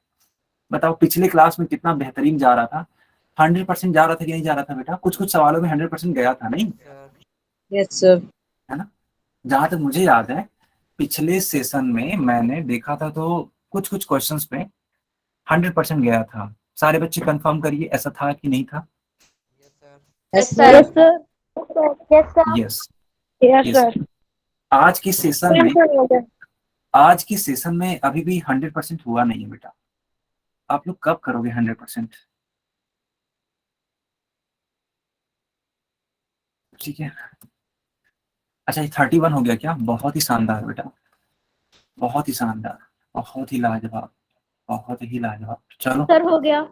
बताओ पिछले क्लास में कितना बेहतरीन जा रहा था, 100% जा रहा था कि नहीं जा रहा था बेटा? कुछ कुछ सवालों में 100% गया था, नहीं? Yes, sir. है ना? जहां तक मुझे याद है पिछले सेशन में मैंने देखा था तो कुछ कुछ क्वेश्चंस पे 100% गया था। सारे बच्चे कंफर्म करिए, ऐसा था कि नहीं था? Yes, sir. sir. Yes, sir. Yes, sir. Yes, Yes, yes. sir. आज की सेशन में, Cancel हो गया। आज की सेशन में अभी भी 100% हुआ नहीं है बेटा। आप लोग कब करोगे 100%? ठीक है, अच्छा ये 31 हो गया क्या? बहुत ही शानदार बेटा, बहुत ही शानदार, बहुत ही लाजवाब, बहुत ही लाजवाब। चलो सर हो गया।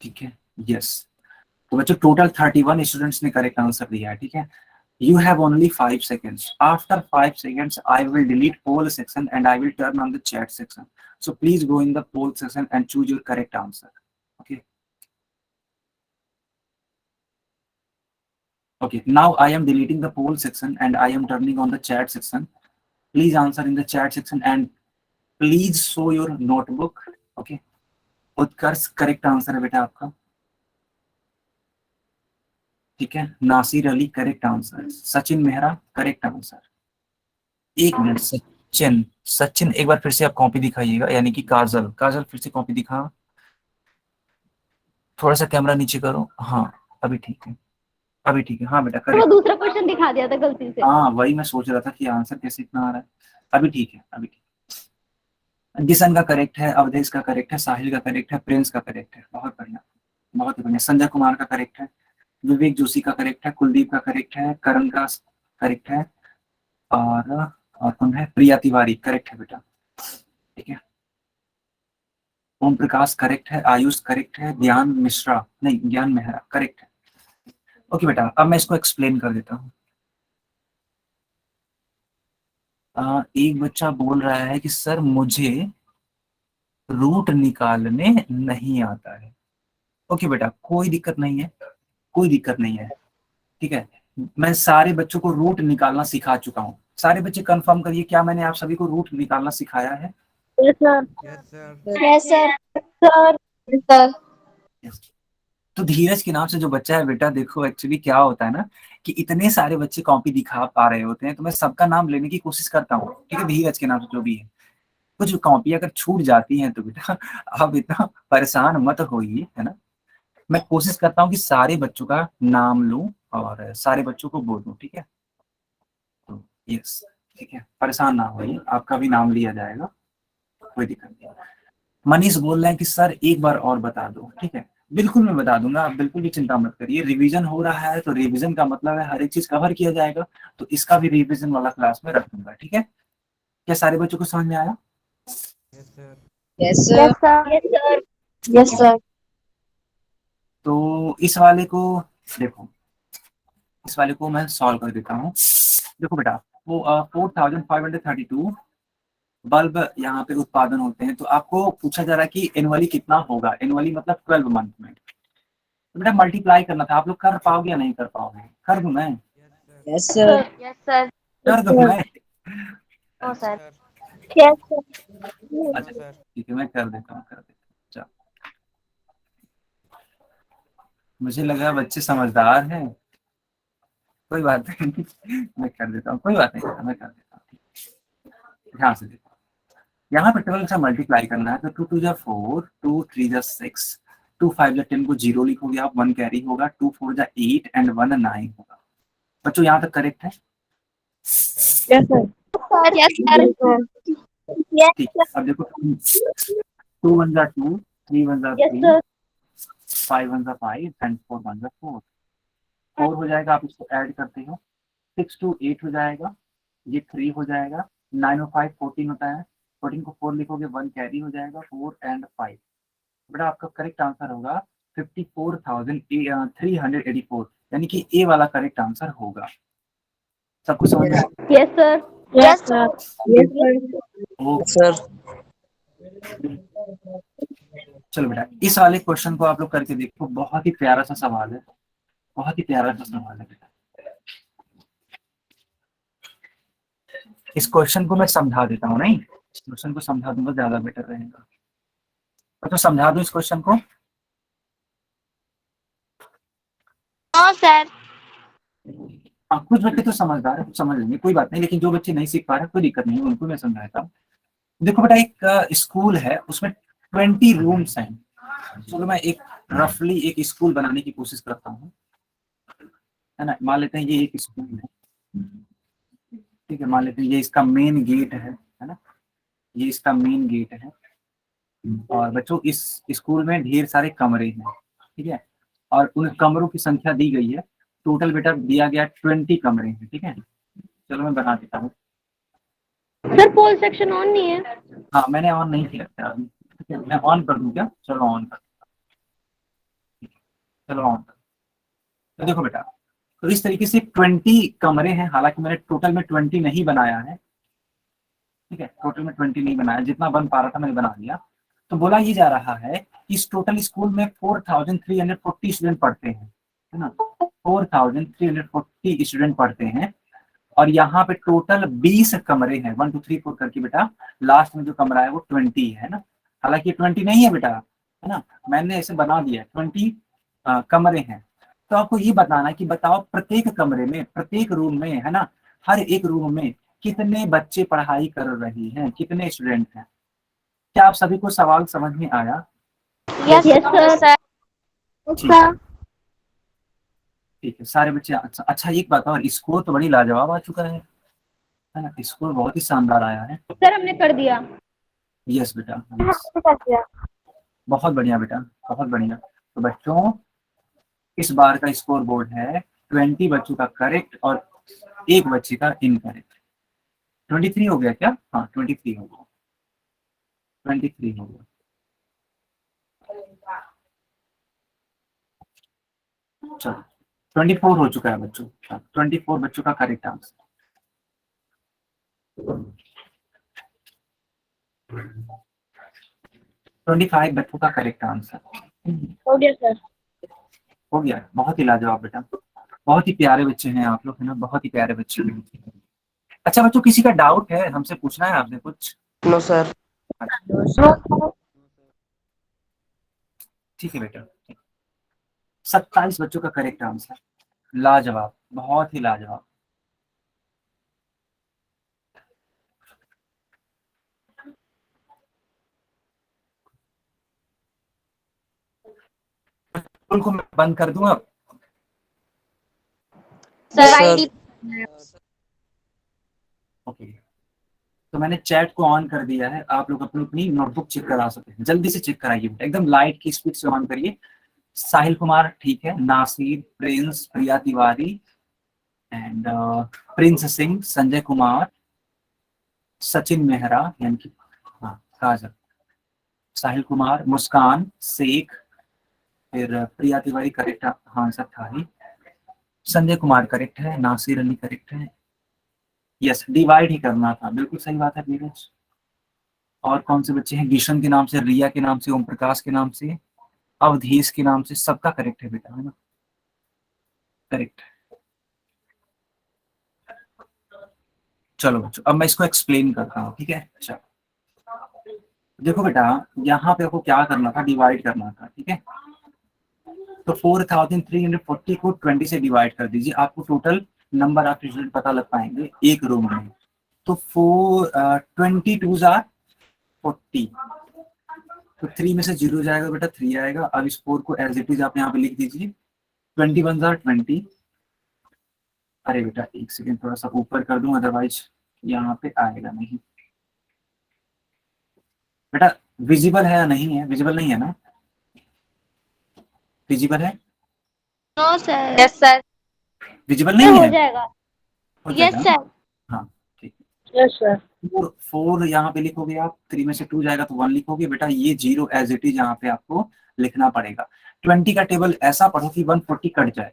ठीक है, यस। तो बच्चों टोटल 31 स्टूडेंट्स ने करेक्ट आंसर दिया है। ठीक है, you have only 5 seconds. After 5 seconds I will delete poll section and I will turn on the chat section, so please go in the poll section and choose your correct answer. Okay, okay, now I am deleting the poll section and I am turning on the chat section. Please answer in the chat section and please show your notebook. Okay, Utkarsh correct answer है बेटा आपका। ठीक है, Nasir Ali correct answer, Sachin Mehra correct answer. एक minute, Sachin, Sachin एक बार फिर से आप कॉपी दिखाइएगा, यानी कि काजल, काजल फिर से कॉपी दिखा, थोड़ा सा कैमरा नीचे करो। हाँ अभी ठीक है, अभी ठीक है। हाँ बेटा वो करेक्ट। दूसरा क्वेश्चन दिखा दिया था गलती से। हाँ वही मैं सोच रहा था कि आंसर कैसे इतना आ रहा है। अभी ठीक है, अभी ठीक है। दिशन का करेक्ट है, अवधेश का करेक्ट है, साहिल का करेक्ट है, प्रिंस का करेक्ट है। बहुत बढ़िया, बहुत ही बढ़िया। संजय कुमार का करेक्ट है, विवेक जोशी का करेक्ट है, कुलदीप का करेक्ट है, करण का करेक्ट है, और कौन है? प्रिया तिवारी करेक्ट है बेटा। ठीक है, ओम प्रकाश करेक्ट है, आयुष करेक्ट है, ज्ञान मिश्रा नहीं, ज्ञान मेहरा करेक्ट है। ओके बेटा, अब मैं इसको एक्सप्लेन कर देता हूँ। एक बच्चा बोल रहा है कि सर मुझे रूट निकालने नहीं आता है। ओके बेटा, कोई दिक्कत नहीं है, कोई दिक्कत नहीं है। ठीक है, मैं सारे बच्चों को रूट निकालना सिखा चुका हूँ। सारे बच्चे कंफर्म करिए, क्या मैंने आप सभी को रूट निकालना सिखाया है? Yes sir. Yes, sir. Sir. Yes, sir. तो धीरज के नाम से जो बच्चा है बेटा, देखो एक्चुअली क्या होता है ना कि इतने सारे बच्चे कॉपी दिखा पा रहे होते हैं, तो मैं सबका नाम लेने की कोशिश करता हूँ। ठीक है, धीरज के नाम से जो भी है, कुछ कॉपी अगर छूट जाती हैं तो बेटा आप इतना परेशान मत होइए, है ना। मैं कोशिश करता हूँ कि सारे बच्चों का नाम लूं और सारे बच्चों को बोलूं। ठीक है, तो यस, ठीक है, परेशान ना होइए, आपका भी नाम लिया जाएगा, कोई दिक्कत नहीं। मनीष बोल रहे हैं कि सर एक बार और बता दो। ठीक है, बिल्कुल मैं बता दूंगा, आप बिल्कुल भी चिंता मत करिए। रिवीजन हो रहा है तो रिवीजन का मतलब है हर एक चीज कवर किया जाएगा, तो इसका भी रिवीजन वाला क्लास में रख दूंगा। ठीक है, क्या सारे बच्चों को समझ में आया? Yes, sir. Yes sir. Yes sir. Yes, sir. तो इस वाले को देखो, इस वाले को मैं सॉल्व कर देता हूँ। देखो बेटा, वो 4532 बल्ब यहाँ पे उत्पादन होते हैं, तो आपको पूछा जा रहा है कि एनुअली कितना होगा। एनुअली मतलब 12 मंथ में। तो बेटा मल्टीप्लाई करना था, आप लोग कर पाओगे या नहीं कर पाओगे? कर दूं मैं? Yes, sir. Yes, sir. कर दूं मैं? No, sir. Yes sir. अच्छा ठीक है, मैं कर देता हूँ, कर देता हूँ। चलो, मुझे लगा बच्चे समझदार हैं, कोई बात नहीं मैं कर देता हूँ, कोई बात नहीं, मैं कर देता हूँ। ध्यान से देखो, यहाँ पे 12 से मल्टीप्लाई करना है, तो 2 2 जा 4, 2 3 जा 6, 2 5 जा 10 को 0 लिखोगे आप, 1 कैरी होगा, 2 4 जा 8 एंड 1 9 होगा। बच्चों यहाँ तक करेक्ट है? Yes sir. Sir yes sir Yes, ठीक है, अब देखो 2 1 जा 2, 3 1 जा yes, 3, sir. 5 1 जा 5 एंड 4 1 जा 4। 4 हो जाएगा, आप इसको ऐड करते हो, 6 2 8 हो जाएगा, ये 3 हो जाएगा, 9 और 5 14 होता है, 14 को 4 लिखोगे 1 कैरी हो जाएगा, 4 एंड 5। बेटा आपका करेक्ट आंसर होगा 54,384, यानी कि ए वाला करेक्ट आंसर होगा। सबको समझ में Yes, sir. Yes sir Yes, sir. Okay. Sir चलो बेटा इस वाले क्वेश्चन को आप लोग करके देखो, बहुत ही प्यारा सा सवाल है, बहुत ही प्यारा सा सवाल है बेटा। इस क्वेश्चन को मैं समझा देता हूँ, नहीं इस क्वेश्चन को समझा दूंगा ज्यादा बेटर रहेगा। तो समझा दूं इस क्वेश्चन को। हाँ सर हाँ, कुछ बच्चे तो समझदार है, कुछ समझ लेंगे, कोई बात नहीं, लेकिन जो बच्चे नहीं सीख पा रहे कोई दिक्कत नहीं है, उनको मैं समझाता हूँ। देखो बेटा एक स्कूल है, उसमें 20 रूम्स हैं। चलो मैं एक रफली एक स्कूल बनाने की कोशिश करता हूँ, है ना। मान लेते हैं ये एक स्कूल है, ठीक है, मान लेते हैं ये इसका मेन गेट है ना, ये इसका मेन गेट है। और बच्चों इस स्कूल में ढेर सारे कमरे हैं, ठीक है, और उन कमरों की संख्या दी गई है, टोटल बेटा दिया गया 20 कमरे हैं, ठीक है। चलो मैं बना देता हूँ। Sir, poll section on नहीं है. हाँ मैंने ऑन नहीं किया था अभी, ठीक है, मैं ऑन कर दूँ क्या? चलो ऑन कर, चलो ऑन कर। तो देखो बेटा, तो इस तरीके से 20 कमरे हैं, हालांकि मैंने टोटल में 20 नहीं बनाया है, ठीक है, टोटल में 20 नहीं बनाया, जितना बन पा रहा था मैंने बना दिया। तो बोला ये जा रहा है कि इस टोटल स्कूल में 4340 स्टूडेंट पढ़ते हैं, है ना, 4340 स्टूडेंट पढ़ते हैं, और यहाँ पे टोटल 20 कमरे हैं, 1 2 3 4 करके बेटा, लास्ट में जो कमरा है वो 20 है ना, हालांकि 20 नहीं है बेटा, है ना, मैंने ऐसे बना दिया 20 कमरे हैं। तो आपको ये बताना है कि बताओ प्रत्येक कमरे में, प्रत्येक रूम में, है ना, हर एक रूम में कितने बच्चे पढ़ाई कर रहे हैं, कितने स्टूडेंट हैं। क्या आप सभी को सवाल समझ में आया? Yes Yes, sir. सर ठीक है, ठीक है, सारे बच्चे अच्छा एक बात और, स्कोर तो बड़ी लाजवाब आ चुका है ना, स्कोर बहुत ही शानदार आया है। Sir, हमने कर दिया. यस बेटा, यस, बहुत बढ़िया बेटा, बहुत बढ़िया। तो बच्चों इस बार का स्कोर बोर्ड है 20 बच्चों का करेक्ट और एक बच्चे का इनकरेक्ट। 23 हो गया क्या? हाँ 23 हो गया, 23 हो गया। चलो 24 हो चुका है बच्चों, 24 बच्चों का करेक्ट आंसर। 25 बच्चों का करेक्ट आंसर हो गया सर. हो गया। बहुत ही लाजवाब बेटा, बहुत ही प्यारे बच्चे हैं आप लोग, है ना, बहुत ही प्यारे बच्चे हैं। अच्छा बच्चों किसी का डाउट है, हमसे पूछना है आपने कुछ? No sir. ठीक है बेटा, 27 बच्चों का करेक्ट आंसर, लाजवाब, बहुत ही लाजवाब। स्कूल को मैं बंद कर दूं अब? Sir sir. आईडी ओके, तो मैंने चैट को ऑन कर दिया है, आप लोग अपनी अपनी नोटबुक चेक करा सकते हैं, जल्दी से चेक कराइए बेटा, एकदम लाइट की स्पीड से ऑन करिए। साहिल कुमार ठीक है, नासिर, प्रिंस, प्रिया तिवारी एंड प्रिंस सिंह, संजय कुमार, सचिन मेहरा, यानी कि हाँ काजल, साहिल कुमार, मुस्कान शेख, फिर प्रिया तिवारी करेक्ट आंसर था ही, संजय कुमार करेक्ट है, नासिर अली करेक्ट है, यस डिवाइड ही करना था, बिल्कुल सही बात है नीरज। और कौन से बच्चे हैं? गिशन के नाम से, रिया के नाम से, ओम प्रकाश के नाम से, अवधेश के नाम से, सबका करेक्ट है बेटा, है ना, करेक्ट। चलो बच्चों अब मैं इसको एक्सप्लेन करता हूँ, ठीक है। अच्छा देखो बेटा, यहाँ पे आपको क्या करना था, डिवाइड करना था, ठीक है। तो 4340 को 20 से डिवाइड कर दीजिए, आपको टोटल नंबर ऑफ स्टूडेंट पता लग पाएंगे एक रूम में। तो 22 जार 40, तो 3 में से 0 जाएगा बेटा, 3 आएगा। अब इस 4 को एज इट इज आप यहाँ पे लिख दीजिए, 21 जार 20। अरे बेटा एक सेकेंड, थोड़ा सा ऊपर कर दूं, अदरवाइज यहाँ पे आएगा नहीं बेटा। विजिबल है या नहीं है? विजिबल नहीं है ना? विजिबल है? No sir. Yes sir. Visible sir नहीं हो है? जाएगा। हो यस जाएगा ना? सर। हाँ ठीक यस सर। है। 4 यहाँ पे लिखोगे आप, 3 में से 2 जाएगा तो 1 लिखोगे बेटा। ये 0 एज इट इज यहाँ पे आपको लिखना पड़ेगा। 20 का टेबल ऐसा पढ़ो कि 140 कट जाए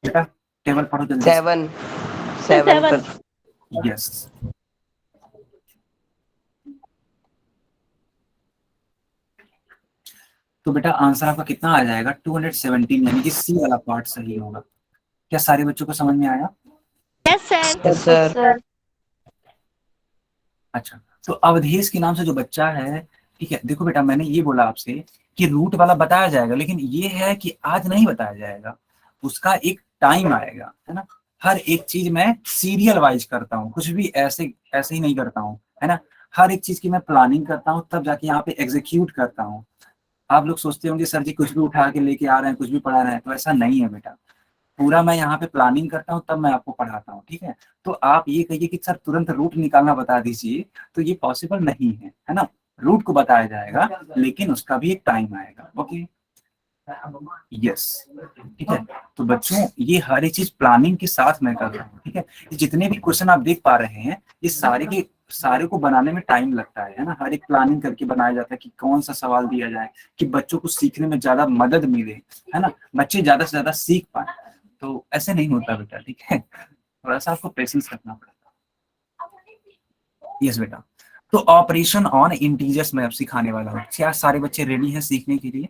बेटा। टेबल पढ़ो जल्दी से। 7 सर 7 7। सर। यस। तो बेटा आंसर आपका कितना आ जाएगा? 217, यानी कि सी वाला पार्ट सही होगा। क्या सारे बच्चों को समझ में आया? Yes sir. Yes sir. Sir. अच्छा, तो अवधेश के नाम से जो बच्चा है, ठीक है, देखो बेटा मैंने ये बोला आपसे कि रूट वाला बताया जाएगा, लेकिन ये है कि आज नहीं बताया जाएगा, उसका एक टाइम आएगा, है ना। हर एक चीज मैं सीरियल वाइज करता हूँ, कुछ भी ऐसे ऐसे ही नहीं करता हूँ, है ना। हर एक चीज की मैं प्लानिंग करता हूँ, तब जाके यहाँ पे एग्जीक्यूट करता हूँ। आप लोग सोचते होंगे सर जी कुछ भी उठा के लेके आ रहे हैं, कुछ भी पढ़ा रहे हैं, तो ऐसा नहीं है बेटा। पूरा मैं यहाँ पे प्लानिंग करता हूँ, तब मैं आपको पढ़ाता हूँ, ठीक है। तो आप ये कहिए कि सर तुरंत रूट निकालना बता दीजिए, तो ये पॉसिबल नहीं है ना। रूट को बताया जाएगा, लेकिन उसका भी एक टाइम आएगा। ओके, यस, ठीक है। तो बच्चों ये हर एक चीज प्लानिंग के साथ मैं कर रहा हूँ, ठीक है। जितने भी क्वेश्चन आप देख पा रहे हैं, ये सारे के सारे को बनाने में टाइम लगता है ना। हर एक प्लानिंग करके बनाया जाता है कि कौन सा सवाल दिया जाए कि बच्चों को सीखने में ज्यादा मदद मिले, है ना, बच्चे ज्यादा से ज्यादा सीख पाए। तो ऐसे नहीं होता बेटा, ठीक है। थोड़ा सा आपको पेशेंस रखना पड़ेगा। यस बेटा। तो ऑपरेशन ऑन इंटीजर्स में अब सिखाने वाला हूँ। क्या सारे बच्चे रेडी हैं सीखने के लिए?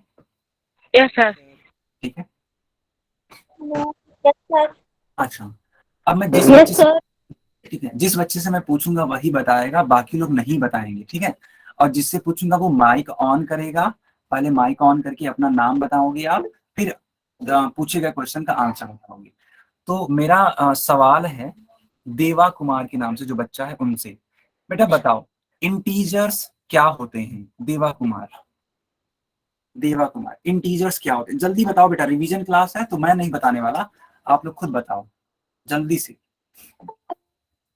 Yes sir. ठीक है। Yes sir. अच्छा, अब मैं जिस यस बच्चे से, सर। ठीक है, जिस बच्चे से मैं पूछूंगा वही बताएगा, बाकी लोग नहीं बताएंगे, ठीक है। और जिससे पूछूंगा वो माइक ऑन करेगा। पहले माइक ऑन करके अपना नाम बताओगे आप, फिर पूछे गए क्वेश्चन का आंसर बताओगे। तो मेरा सवाल है देवा कुमार के नाम से जो बच्चा है उनसे, बेटा बताओ इंटीजर्स क्या होते हैं? देवा कुमार, देवा कुमार, इंटीजर्स क्या होते हैं? जल्दी बताओ बेटा, रिवीजन क्लास है तो मैं नहीं बताने वाला, आप लोग खुद बताओ जल्दी से।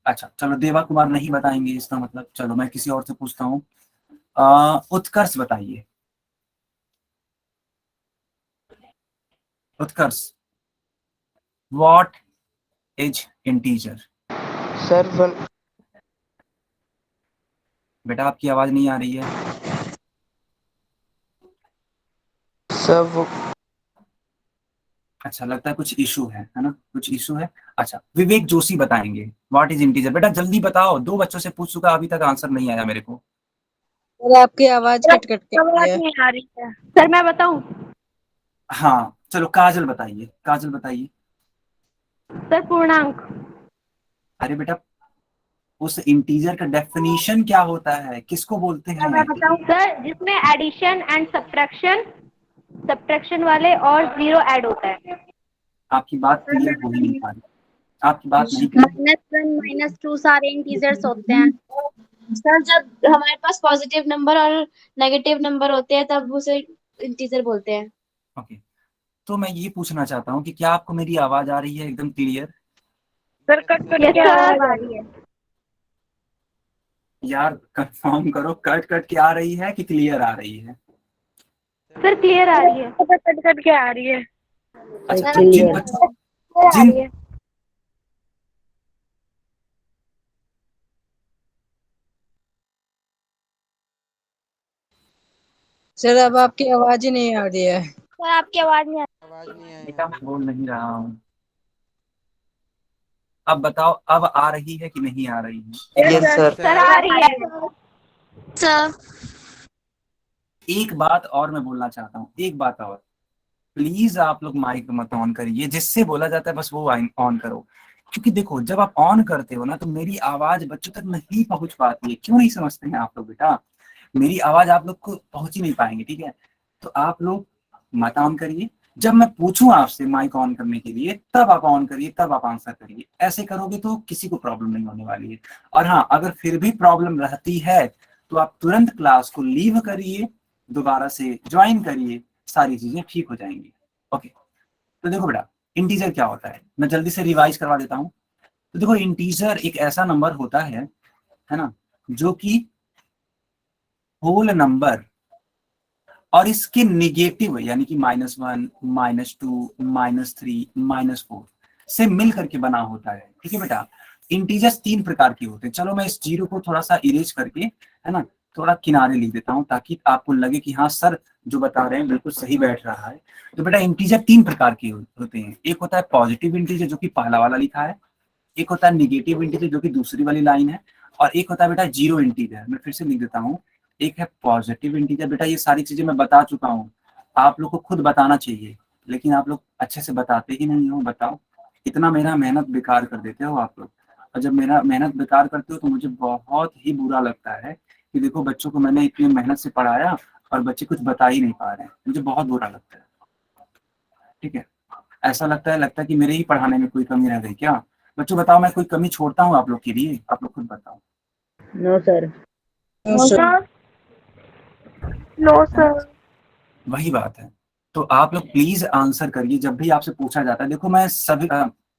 अच्छा चलो, देवा कुमार नहीं बताएंगे इसका मतलब, चलो मैं किसी और से पूछता हूँ। उत्कर्ष बताइए। उत्कर्ष, व्हाट इज इंटीजर? सर 1 बेटा आपकी आवाज नहीं आ रही है। सर अच्छा, लगता है कुछ इशू है ना, कुछ इशू है। अच्छा, विवेक जोशी बताएंगे व्हाट इज इंटीजर। बेटा जल्दी बताओ, 2 बच्चों से पूछ चुका, अभी तक आंसर नहीं आया मेरे को। सर आपकी आवाज कट कट के आ रही आवाज है। नहीं आ रही है सर, मैं बताऊं? हाँ चलो, काजल बताइए, काजल बताइए। सर पूर्णांक। अरे बेटा, उस इंटीजर का डेफिनेशन क्या होता है, किसको बोलते सर मैं हैं? बताऊं? सर जिसमें एडिशन एंड सब्ट्रैक्शन वाले और 0 ऐड होता है। आपकी बात क्लियर हो ही नहीं पा रही, आपकी बात नहीं क्लियर। -1 -2 सारे इंटीजर्स होते हैं सर। जब हमारे पास पॉजिटिव नंबर और नेगेटिव नंबर होते हैं तब उसे इंटीजर बोलते हैं। ओके, तो मैं ये पूछना चाहता हूँ कि क्या आपको मेरी आवाज आ रही है एकदम क्लियर? सर कट कट के आवाज आ रही है। यार कंफर्म करो, कट कट के आ रही है कि क्लियर आ रही है? सर क्लियर आ रही है। सर कट कट के आ रही है। अच्छा, सर जिन clear। बच्चों आ जिन रही है। सर अब आपकी आवाज ही नहीं आ रही है। सर आपकी आवाज नहीं आ बेटा मैं बोल नहीं रहा हूँ। अब बताओ, अब आ रही है कि नहीं आ रही है? Yes sir. सर आ रही है। सर। एक बात और मैं बोलना चाहता हूँ, एक बात और, प्लीज आप लोग माइक मत ऑन करिए, जिससे बोला जाता है बस वो ऑन करो। क्योंकि देखो जब आप ऑन करते हो ना, तो मेरी आवाज बच्चों तक नहीं पहुंच पाती है। क्यों नहीं समझते हैं आप लोग बेटा? मेरी आवाज आप लोग को पहुंच ही नहीं पाएंगे, ठीक है। तो आप लोग मत ऑन करिए, जब मैं पूछूं आपसे माइक ऑन करने के लिए तब आप ऑन करिए, तब आप आंसर करिए। ऐसे करोगे तो किसी को प्रॉब्लम नहीं होने वाली है। और हाँ, अगर फिर भी प्रॉब्लम रहती है तो आप तुरंत क्लास को लीव करिए, दोबारा से ज्वाइन करिए, सारी चीजें ठीक हो जाएंगी। ओके, तो देखो बेटा इंटीजर क्या होता है, मैं जल्दी से रिवाइज करवा देता हूँ। तो देखो इंटीजर एक ऐसा नंबर होता है ना, जो कि होल नंबर और इसके निगेटिव यानी कि -1, -2, -3, -4 से मिल करके बना होता है। ठीक है बेटा, इंटीजर्स 3 प्रकार के होते हैं। चलो मैं इस जीरो को थोड़ा सा इरेज करके, है ना, थोड़ा किनारे लिख देता हूँ ताकि आपको लगे कि हाँ सर जो बता रहे हैं बिल्कुल सही बैठ रहा है। तो बेटा इंटीजर 3 प्रकार के होते हैं। एक होता है पॉजिटिव इंटीजर जो कि पहला वाला लिखा है, एक होता है निगेटिव इंटीजर जो कि दूसरी वाली लाइन है, और एक होता है बेटा जीरो इंटीजर। मैं फिर से लिख देता हूँ, एक है पॉजिटिव इंटीजर। बेटा ये सारी चीजें मैं बता चुका हूँ, आप लोग को खुद बताना चाहिए, लेकिन आप लोग अच्छे से बताते ही नहीं हो। बताओ, इतना मेरा मेहनत बेकार कर देते हो आप लोग, और जब मेरा मेहनत बेकार करते हो तो मुझे बहुत ही बुरा लगता है कि देखो बच्चों को मैंने इतनी मेहनत से पढ़ाया और बच्चे कुछ बता ही नहीं पा रहे हैं। मुझे बहुत बुरा लगता है। ठीक है, ऐसा लगता है कि मेरे ही पढ़ाने में कोई कमी रह गई क्या? बच्चों बताओ, मैं कोई कमी छोड़ता हूँ आप लोग के लिए? आप लोग खुद बताओ। No sir. No sir. No sir. वही बात है। तो आप लोग प्लीज आंसर करिए जब भी आपसे पूछा जाता है। देखो मैं सभी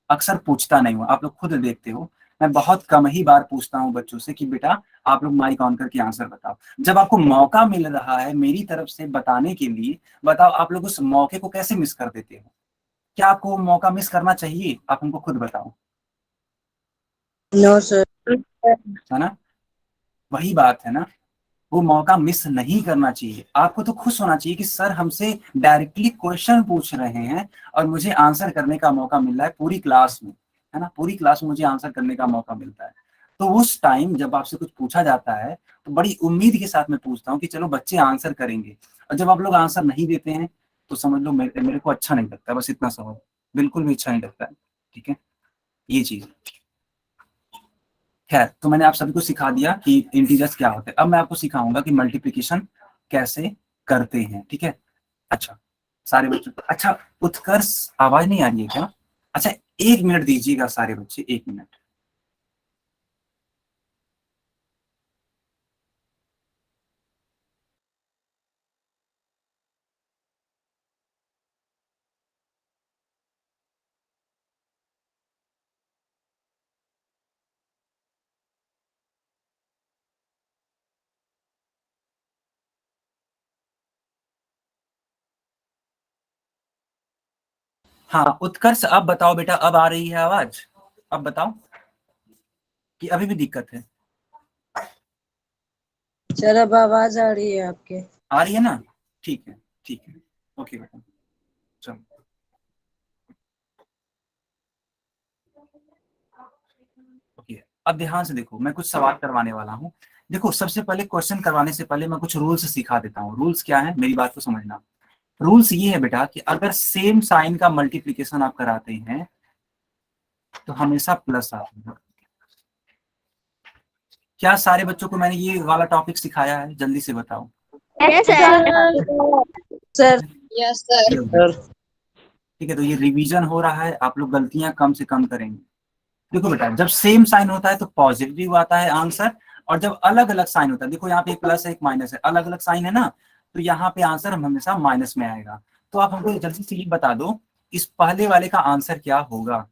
अक्सर पूछता नहीं हूँ, आप लोग खुद देखते हो, मैं बहुत कम ही बार पूछता हूँ बच्चों से कि बेटा आप लोग माइक ऑन करके आंसर बताओ। जब आपको मौका मिल रहा है मेरी तरफ से बताने के लिए, बताओ आप लोग उस मौके को कैसे मिस कर देते हो? क्या आपको वो मौका मिस करना चाहिए? आप हमको खुद बताओ। No sir. है ना, वही बात है ना, वो मौका मिस नहीं करना चाहिए। आपको तो खुश होना चाहिए कि सर हमसे डायरेक्टली क्वेश्चन पूछ रहे हैं और मुझे आंसर करने का मौका मिल रहा है पूरी क्लास में, है ना, पूरी क्लास में मुझे आंसर करने का मौका मिलता है। तो उस टाइम जब आपसे कुछ पूछा जाता है तो बड़ी उम्मीद के साथ मैं पूछता हूँ कि चलो बच्चे आंसर करेंगे, और जब आप लोग आंसर नहीं देते हैं तो समझ लो मेरे को अच्छा नहीं लगता, बस इतना समझ, बिल्कुल भी अच्छा नहीं लगता है। ठीक है, ये चीज। खैर, तो मैंने आप सभी को सिखा दिया कि इंटीजर्स क्या होते हैं। अब मैं आपको सिखाऊंगा कि मल्टीप्लिकेशन कैसे करते हैं। ठीक है, अच्छा सारे बच्चों, अच्छा उत्कर्ष आवाज नहीं आ रही है क्या? अच्छा 1 मिनट दीजिएगा सारे बच्चे, 1 मिनट। हाँ उत्कर्ष, अब बताओ बेटा, अब आ रही है आवाज? अब बताओ कि अभी भी दिक्कत है? सर अब आवाज आ रही है आपके। आ रही है ना? ठीक है, ठीक है, ओके बेटा, चलो। ओके, अब ध्यान से देखो, मैं कुछ सवाल करवाने वाला हूँ। देखो सबसे पहले क्वेश्चन करवाने से पहले मैं कुछ रूल्स सिखा देता हूँ। रूल्स क्या है, मेरी बात को समझना। रूल्स ये है बेटा कि अगर सेम साइन का मल्टीप्लिकेशन आप कराते हैं तो हमेशा प्लस आता है। क्या सारे बच्चों को मैंने ये वाला टॉपिक सिखाया है? जल्दी से बताओ। Yes sir. Sir. Yes sir. ठीक है, तो ये रिवीजन हो रहा है, आप लोग गलतियां कम से कम करेंगे। देखो बेटा, जब सेम साइन होता है तो पॉजिटिव आता है आंसर, और जब अलग अलग साइन होता है, देखो यहाँ पे एक प्लस है एक माइनस है, अलग अलग साइन है ना, तो यहाँ पे आंसर हमेशा माइनस में आएगा। तो आप हमको जल्दी से ये बता दो, इस पहले वाले का आंसर क्या होगा?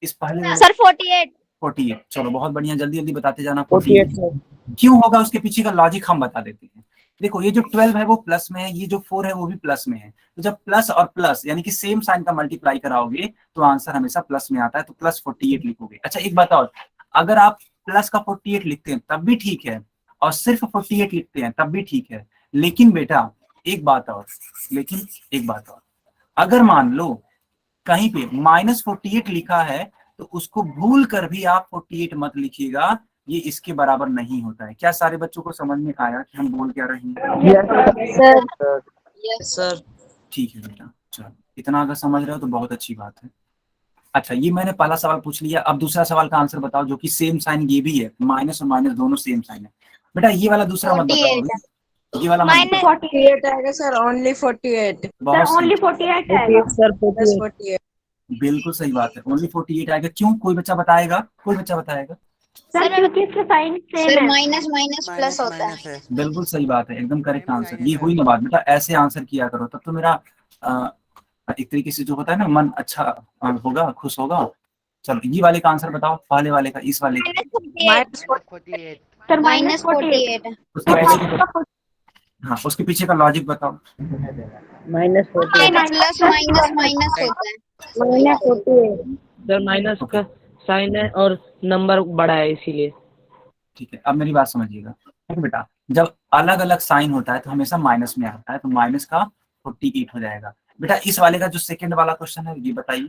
इस पहले सर 48। 48। चलो बहुत बढ़िया, जल्दी जल्दी बताते जाना। 48 सर। क्यों होगा उसके पीछे का लॉजिक हम बता देते हैं। देखो ये जो 12 है वो प्लस में है, ये जो 4 है वो भी प्लस में है, तो जब प्लस और प्लस यानी कि सेम साइन का मल्टीप्लाई कराओगे तो आंसर हमेशा प्लस में आता है, तो प्लस 48 लिखोगे। अच्छा एक बात और, अगर आप प्लस का 48 लिखते हैं तब भी ठीक है, और सिर्फ 48 लिखते हैं तब भी ठीक है, लेकिन बेटा एक बात और, अगर मान लो कहीं पे -48 लिखा है तो उसको भूल कर भी आप 48 मत लिखिएगा, ये इसके बराबर नहीं होता है। क्या सारे बच्चों को समझ में आया कि हम बोल क्या रहे हैं? Yes sir. ठीक है बेटा, चलो इतना अगर समझ रहे हो तो बहुत अच्छी बात है। अच्छा ये मैंने पहला सवाल पूछ लिया, अब दूसरा सवाल का आंसर बताओ, जो कि सेम साइन ये भी है, माइनस और माइनस दोनों सेम साइन है। बेटा ये वाला दूसरा मत बताओ अभी, ये वाला मत बताओ। 48 आएगा सर, ओनली 48। बहुत सही, ओनली 48 आएगा। Sir plus 48। बिल्कुल सही बात है, ओनली 48 आएगा। क्यों, कोई बच्चा बताएगा? कोई बच्चा बताएगा? सर क्योंकि इसका साइन सेम है। माइनस माइनस प्लस होता है। बिल्कुल सही बात है, एकदम करेक्ट आंसर। ये हुई ना बात बेटा, ऐसे आंसर किया करो तब तो मेरा एक तरीके से जो होता है ना मन अच्छा होगा, खुश होगा। चलो ये वाले का आंसर बताओ, पहले वाले का, इस वाले का। -48 सर -48 उसके पीछे का, हाँ उसके पीछे का लॉजिक बताओ। प्लस माइनस माइनस होता है। -48 सर माइनस का साइन है और नंबर बड़ा है इसीलिए। ठीक है, अब मेरी बात समझिएगा। ठीक है बेटा, जब अलग अलग साइन होता है तो हमेशा माइनस में आता है, तो माइनस का 48 हो जाएगा। बेटा इस वाले का जो सेकंड वाला क्वेश्चन है ये बताइए।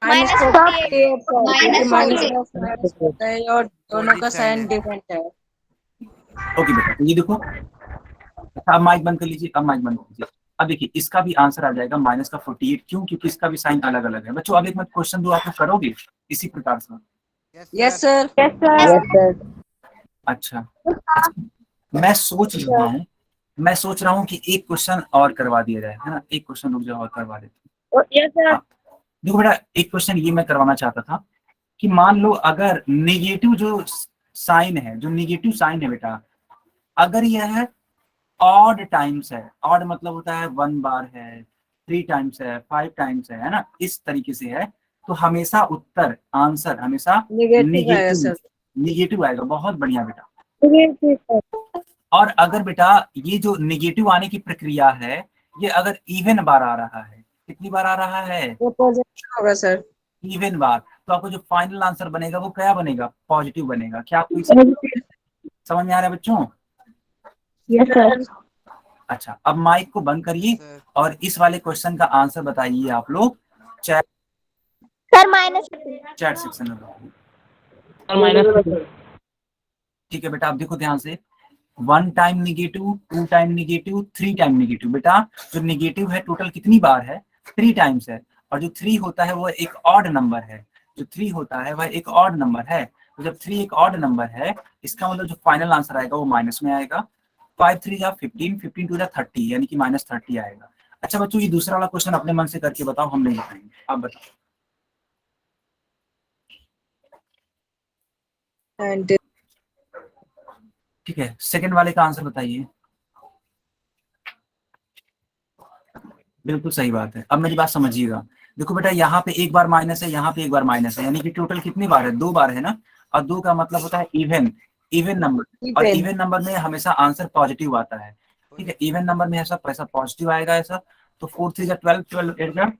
-48 -48 माइनस होता है और दोनों का साइन डिफरेंट है। ओके बेटा, तो ये देखो, अच्छा अब माइक बंद कर लीजिए, अब माइक बंद कीजिए। अब देखिए इसका भी आंसर आ जाएगा माइनस का 48, क्यों? क्योंकि इसका भी साइन अलग अलग है। बच्चों अब एक मैं क्वेश्चन दो, आप लोग करोगे इसी प्रकार से? Yes sir. अच्छा, मैं सोच रहा हूँ कि एक क्वेश्चन और करवा दिया जाए, है ना, एक क्वेश्चन रुक जाओ और करवा देते हैं। देखो बेटा एक क्वेश्चन ये मैं करवाना चाहता था कि मान लो अगर नेगेटिव जो साइन है, जो नेगेटिव साइन है बेटा, अगर यह है ऑड टाइम्स है, ऑड मतलब होता है 1 बार है, 3 टाइम्स है, 5 टाइम्स है ना, इस तरीके से है, तो हमेशा उत्तर आंसर हमेशा नेगेटिव आएगा सर। नेगेटिव आएगा। बहुत बढ़िया बेटा। और अगर बेटा ये जो नेगेटिव आने की प्रक्रिया है, ये अगर इवन बार आ रहा है, कितनी बार आ रहा है? वो पॉजिटिव होगा सर। इवन बार, तो आपको जो फाइनल आंसर बनेगा वो क्या बनेगा? पॉजिटिव बनेगा। क्या आपको समझ में आ रहा है बच्चों? Yes sir. अच्छा अब माइक को बंद करिए और इस वाले क्वेश्चन का आंसर बताइए आप लोग चैट सेक्शन में। ठीक है बेटा, अब देखो ध्यान से, 1 time negative, 2 time negative, 3 time negative. बेटा जो निगेटिव है टोटल कितनी बार है? 3 टाइम्स है, और जो 3 होता है वो एक ऑड नंबर है, जो 3 होता है वह एक ऑड नंबर है। तो जब 3 एक ऑड नंबर है, इसका मतलब जो फाइनल आंसर आएगा वो माइनस में आएगा। 5 3 या 15, 15 2 या 30, यानी कि -30 आएगा। अच्छा बच्चों ये दूसरा वाला क्वेश्चन अपने मन से करके बताओ, हम नहीं बताएंगे, आप बताओ। ठीक है, सेकंड वाले का आंसर बताइए। बिल्कुल सही बात है। अब मेरी बात समझिएगा, देखो बेटा यहाँ पे एक बार माइनस है, यहाँ पे एक बार माइनस है, यानी कि टोटल कितनी बार है? 2 बार है ना, और 2 का मतलब होता है इवन नंबर, और इवन नंबर में हमेशा आंसर पॉजिटिव आता है। ठीक है, इवन नंबर में ऐसा पैसा पॉजिटिव आएगा ऐसा। तो 4 3 12, 12 8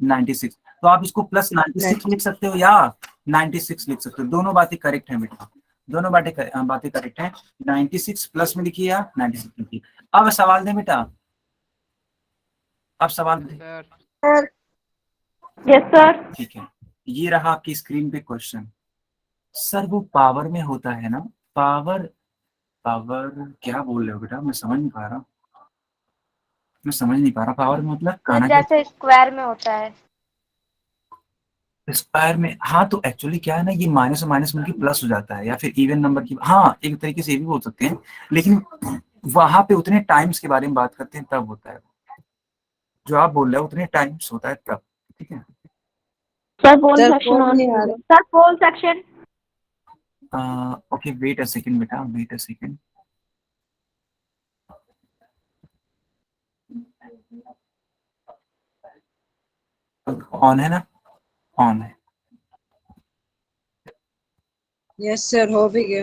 96। तो आप इसको प्लस 96 लिख सकते हो या 96 लिख सकते हो, दोनों बातें करेक्ट है बेटा, दोनों बातें करेक्ट है। 96 प्लस में लिखिए या 96 लिखिए। अब सवाल दें बेटा, अब सवाल दें। Yes sir. ठीक है, ये रहा आपकी स्क्रीन पे क्वेश्चन। सर वो पावर में होता है ना, पावर क्या बोल रहे हो बेटा? मैं समझ नहीं पा रहा, पावर में मतलब कहना जैसे स्क्वायर में होता है। स्क्वायर में, हाँ तो एक्चुअली क्या है ना, ये माइनस और माइनस मिलकर प्लस हो जाता है, या फिर इवन नंबर की, हाँ एक तरीके से ये भी बोल सकते हैं, लेकिन वहां पे उतने टाइम्स के बारे में बात करते हैं तब होता है, जो आप बोल रहे हो उतने टाइम्स होता है तब। ठीक है sir poll section okay, wait a second बेटा, वेट अ सेकंड। ऑन है ना? ऑन है। यस सर, हो भी गया।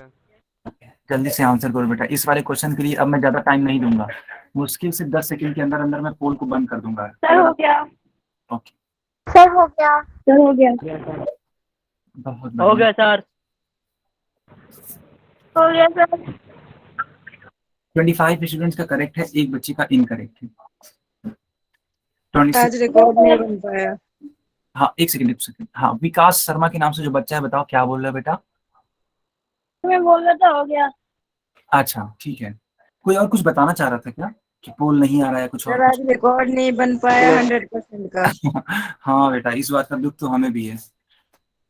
जल्दी से आंसर करो बेटा इस वाले क्वेश्चन के लिए। अब मैं ज्यादा टाइम नहीं दूंगा, मुश्किल से 10 सेकंड के अंदर अंदर मैं पोल को बंद कर दूंगा। सर हो गया। ओके सर हो गया। बहुत हो गया सर। हो गया सर। 25 स्टूडेंट्स का करेक्ट है, एक बच्चे का इनकरेक्ट है। 26 आज रिकॉर्ड नहीं बन पाया। हाँ एक सेकंड। हाँ विकास शर्मा के नाम से जो बच्चा है, बताओ क्या बोल रहा है बेटा? मैं बोल रहा था हो गया। अच्छा ठीक है, कोई और कुछ बताना चाह रहा था क्या कि पोल नहीं आ रहा है कुछ और? सर आज रिकॉर्ड नहीं बन पाया 100% का। हाँ बेटा इस बात का दुख तो हमें भी है,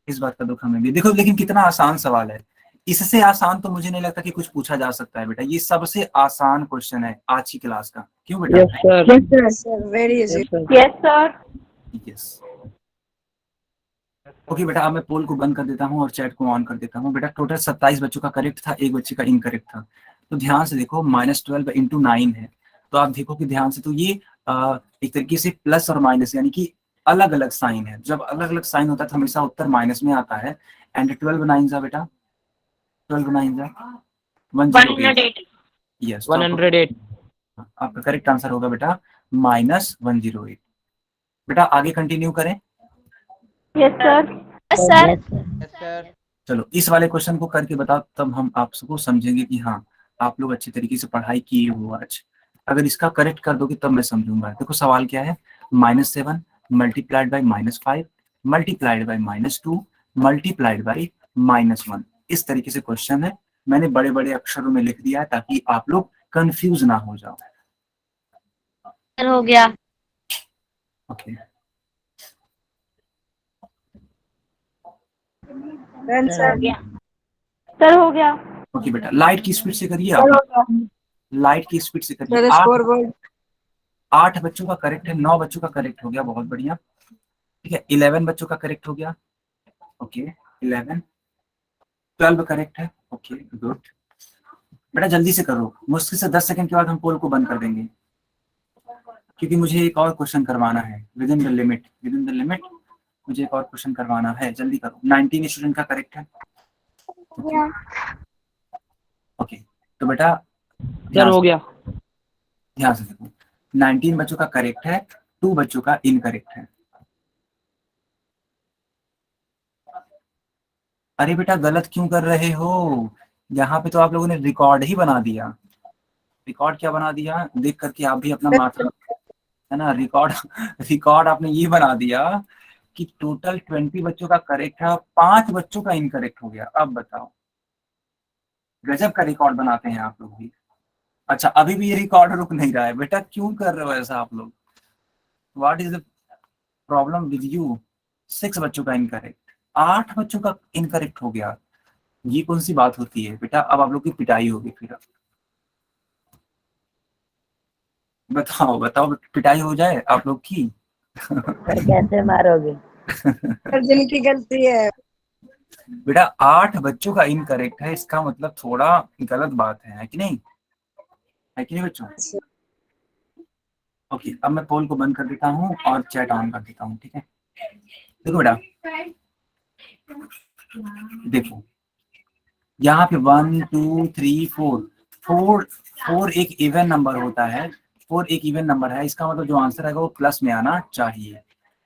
इस बात का दुख हमें भी। देखो लेकिन कितना आसान सवाल है, इससे आसान तो मुझे नहीं लगता कि कुछ पूछा जा सकता है बेटा। ये सबसे आसान क्वेश्चन है आज की क्लास का, क्यों बेटा? Yes sir very easy. Yes sir. Yes okay बेटा, अब मैं पोल को बंद कर देता हूँ और चैट को ऑन कर देता हूँ। बेटा टोटल 27 बच्चों का करेक्ट था, एक बच्चे का इनकरेक्ट था। तो ध्यान से देखो, -12 × 9 है, तो आप देखो कि ध्यान से, तो ये एक तरीके से प्लस और माइनस, यानी कि अलग अलग साइन है, जब अलग अलग साइन होता है तो हमेशा उत्तर माइनस में आता है। एंड 12 9 जा बेटा, 12 9 जा 108। यस, 108। आपका करेक्ट आंसर होगा बेटा -108। बेटा आगे कंटिन्यू करें। Yes sir. Sir yes sir. चलो इस वाले क्वेश्चन को करके बताओ, तब हम आप सबको समझेंगे कि हाँ आप लोग अच्छी तरीके से पढ़ाई किए हो आज। अगर इसका करेक्ट कर दोगे तब मैं समझूंगा। देखो सवाल क्या है, -7 multiplied by -5 multiplied by -2 multiplied by -1। इस तरीके से क्वेश्चन है, मैंने बड़े बड़े अक्षरों में लिख दिया है ताकि आप लोग कंफ्यूज ना हो जाओ। सर हो गया। ओके Then sir, सर हो गया। ओके बेटा, लाइट की स्पीड से करिए आप, लाइट की स्पीड से करिए। sir scoreboard. 8 बच्चों का करेक्ट है, 9 बच्चों का करेक्ट हो गया, बहुत बढ़िया। ठीक है, 11 बच्चों का करेक्ट हो गया। ओके 11, 12 करेक्ट है। Okay good. बेटा जल्दी से करो, मुश्किल से 10 सेकंड के बाद हम पोल को बंद कर देंगे, क्योंकि मुझे एक और क्वेश्चन करवाना है विद इन द लिमिट, मुझे एक और क्वेश्चन करवाना है। जल्दी करो। 19 स्टूडेंट का करेक्ट है। ओके तो बेटा सर हो गया। ध्यान से देखो, 19 बच्चों का करेक्ट है, 2 बच्चों का इनकरेक्ट है। अरे बेटा गलत क्यों कर रहे हो, यहाँ पे तो आप लोगों ने रिकॉर्ड ही बना दिया। रिकॉर्ड क्या बना दिया, देख करके आप भी अपना माथा, है ना, रिकॉर्ड आपने ये बना दिया कि टोटल 20 बच्चों का करेक्ट है, 5 बच्चों का इनकरेक्ट हो गया। अब बताओ, गजब का रिकॉर्ड बनाते हैं आप लोग भी। अच्छा अभी भी ये रिकॉर्ड रुक नहीं रहा है बेटा, क्यों कर रहे हो ऐसा आप लोग, what is the problem with you. 6 बच्चों का इनकरेक्ट, 8 बच्चों का इनकरेक्ट हो गया, ये कौन सी बात होती है बेटा। अब आप लोग की पिटाई होगी फिर। बताओ बताओ, पिटाई हो जाए आप लोग की। सर कैसे मारोगे? Sir जिनकी गलती है। बेटा 8 बच्चों का इनकरेक्ट है, इसका मतलब थोड़ा गलत बात है कि नहीं, है कि नहीं बच्चों। ओके अब मैं पोल को बंद कर देता हूँ और चैट ऑन कर देता हूँ, ठीक है। देखो बेटा, देखो यहाँ पे 1 2 3 4 4 एक इवन नंबर होता है, 4 एक इवन नंबर है, इसका मतलब जो आंसर आएगा वो प्लस में आना चाहिए।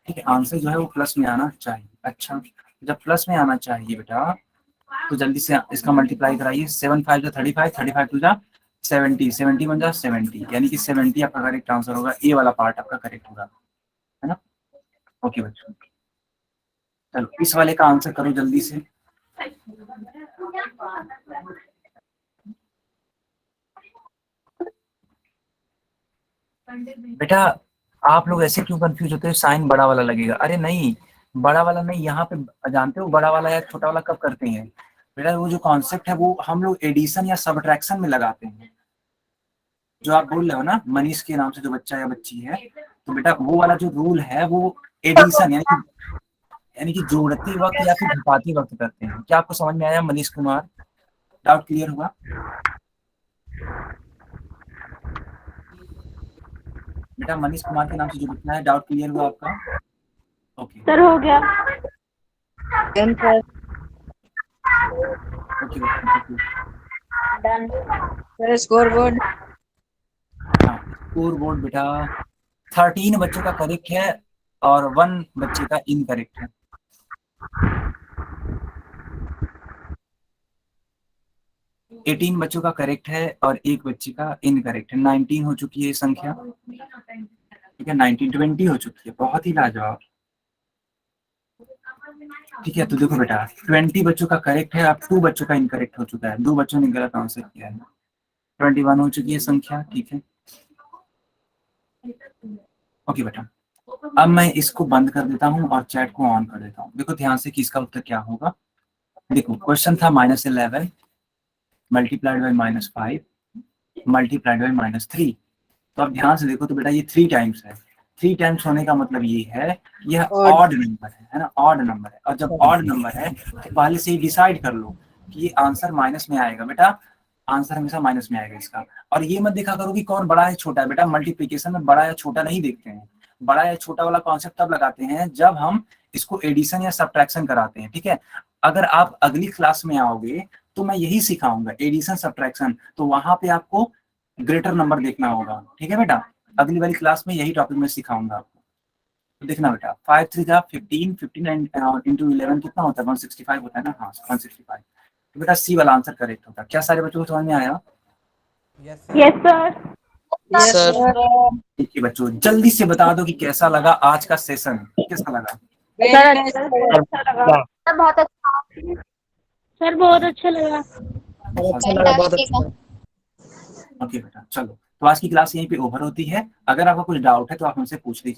ठीक है, आंसर जो है वो प्लस में आना चाहिए। अच्छा जब प्लस में आना चाहिए बेटा, तो जल्दी से इसका मल्टीप्लाई कराइए। 7 5 जा 35, 35 2 जा 70, 70 1 जा 70, यानी कि 70 आपका करेक्ट आंसर होगा। ए वाला पार्ट आपका करेक्ट होगा, है ना। ओके बच्चों, चलो इस वाले का आंसर करो जल्दी से। बेटा आप लोग ऐसे क्यों कंफ्यूज होते हो, साइन बड़ा वाला लगेगा। अरे नहीं, बड़ा वाला नहीं, यहाँ पे जानते हो बड़ा वाला या छोटा वाला कब करते हैं बेटा, वो जो कॉन्सेप्ट है वो हम लोग एडिशन या सब्ट्रैक्शन में लगाते हैं। जो आप बोल रहे हो ना, मनीष के नाम से जो बच्चा या बच्ची है, तो बेटा वो वाला जो रूल है वो एडिशन यानी कि जोड़ते वक्त या फिर घटाते वक्त करते हैं। क्या आपको समझ में आया मनीष कुमार, डाउट क्लियर हुआ। बेटा मनीष कुमार के नाम से जो बच्चा है, डाउट क्लियर हुआ आपका। ओके सर हो गया। Then sir, okay done. sir scoreboard. हाँ स्कोर बोर्ड बेटा 13 बच्चों का करेक्ट है और 1 बच्चे का इनकरेक्ट है। एटीन बच्चों का करेक्ट है और 1 बच्चे का इनकरेक्ट है। 19 हो चुकी है संख्या, ठीक है, 19 20 हो चुकी है, बहुत ही लाजवाब। ठीक है तो देखो बेटा 20 बच्चों का करेक्ट है, अब 2 बच्चों का इनकरेक्ट हो चुका है, 2 बच्चों ने गलत आंसर किया है। 21 हो चुकी है संख्या, ठीक है। ओके बेटा अब मैं इसको बंद कर देता हूँ और चैट को ऑन कर देता हूँ। देखो ध्यान से कि इसका उत्तर क्या होगा। देखो क्वेश्चन था -11 मल्टीप्लाइड बाई -5 मल्टीप्लाइड बाई -3। तो अब ध्यान से देखो तो बेटा ये 3 टाइम्स है। 3 टाइम्स होने का मतलब ये है कि यह ऑड नंबर है ना, ऑड नंबर है। और जब ऑड नंबर है तो पहले से ही डिसाइड कर लो कि ये आंसर माइनस में आएगा। बेटा आंसर हमेशा माइनस में आएगा इसका। और ये मत देखा करो कि कौन बड़ा है छोटा है, बेटा मल्टीप्लिकेशन में बड़ा या छोटा नहीं देखते हैं, बड़ा या छोटा वाला कॉन्सेप्ट तब लगाते हैं जब हम इसको एडिशन या सब्ट्रैक्शन कराते हैं, ठीक है। अगर आप अगली क्लास में आओगे तो मैं यही सिखाऊंगा, एडिशन सब्ट्रैक्शन, तो वहां पे आपको ग्रेटर नंबर देखना होगा, ठीक है बेटा। अगली वाली क्लास में यही टॉपिक मैं सिखाऊंगा आपको। तो देखना बेटा, 5 3 जा 15, 15 इंटू 11 कितना होता है? 165 होता है ना। हाँ 165। तो बेटा सी वाला आंसर करेक्ट होगा। क्या सारे बच्चों को समझ में आया? Yes sir. सर ठीक है बच्चों, जल्दी से बता दो कि कैसा लगा आज का सेशन, कैसा लगा? सर अच्छा लगा। बहुत अच्छा। सर बहुत अच्छा लगा। अच्छा लगा, बहुत अच्छा। ओके बेटा, चलो तो आज की क्लास यहीं पे ओवर होती है। अगर आपका कुछ डाउट है तो आप हमसे पूछ लीजिए।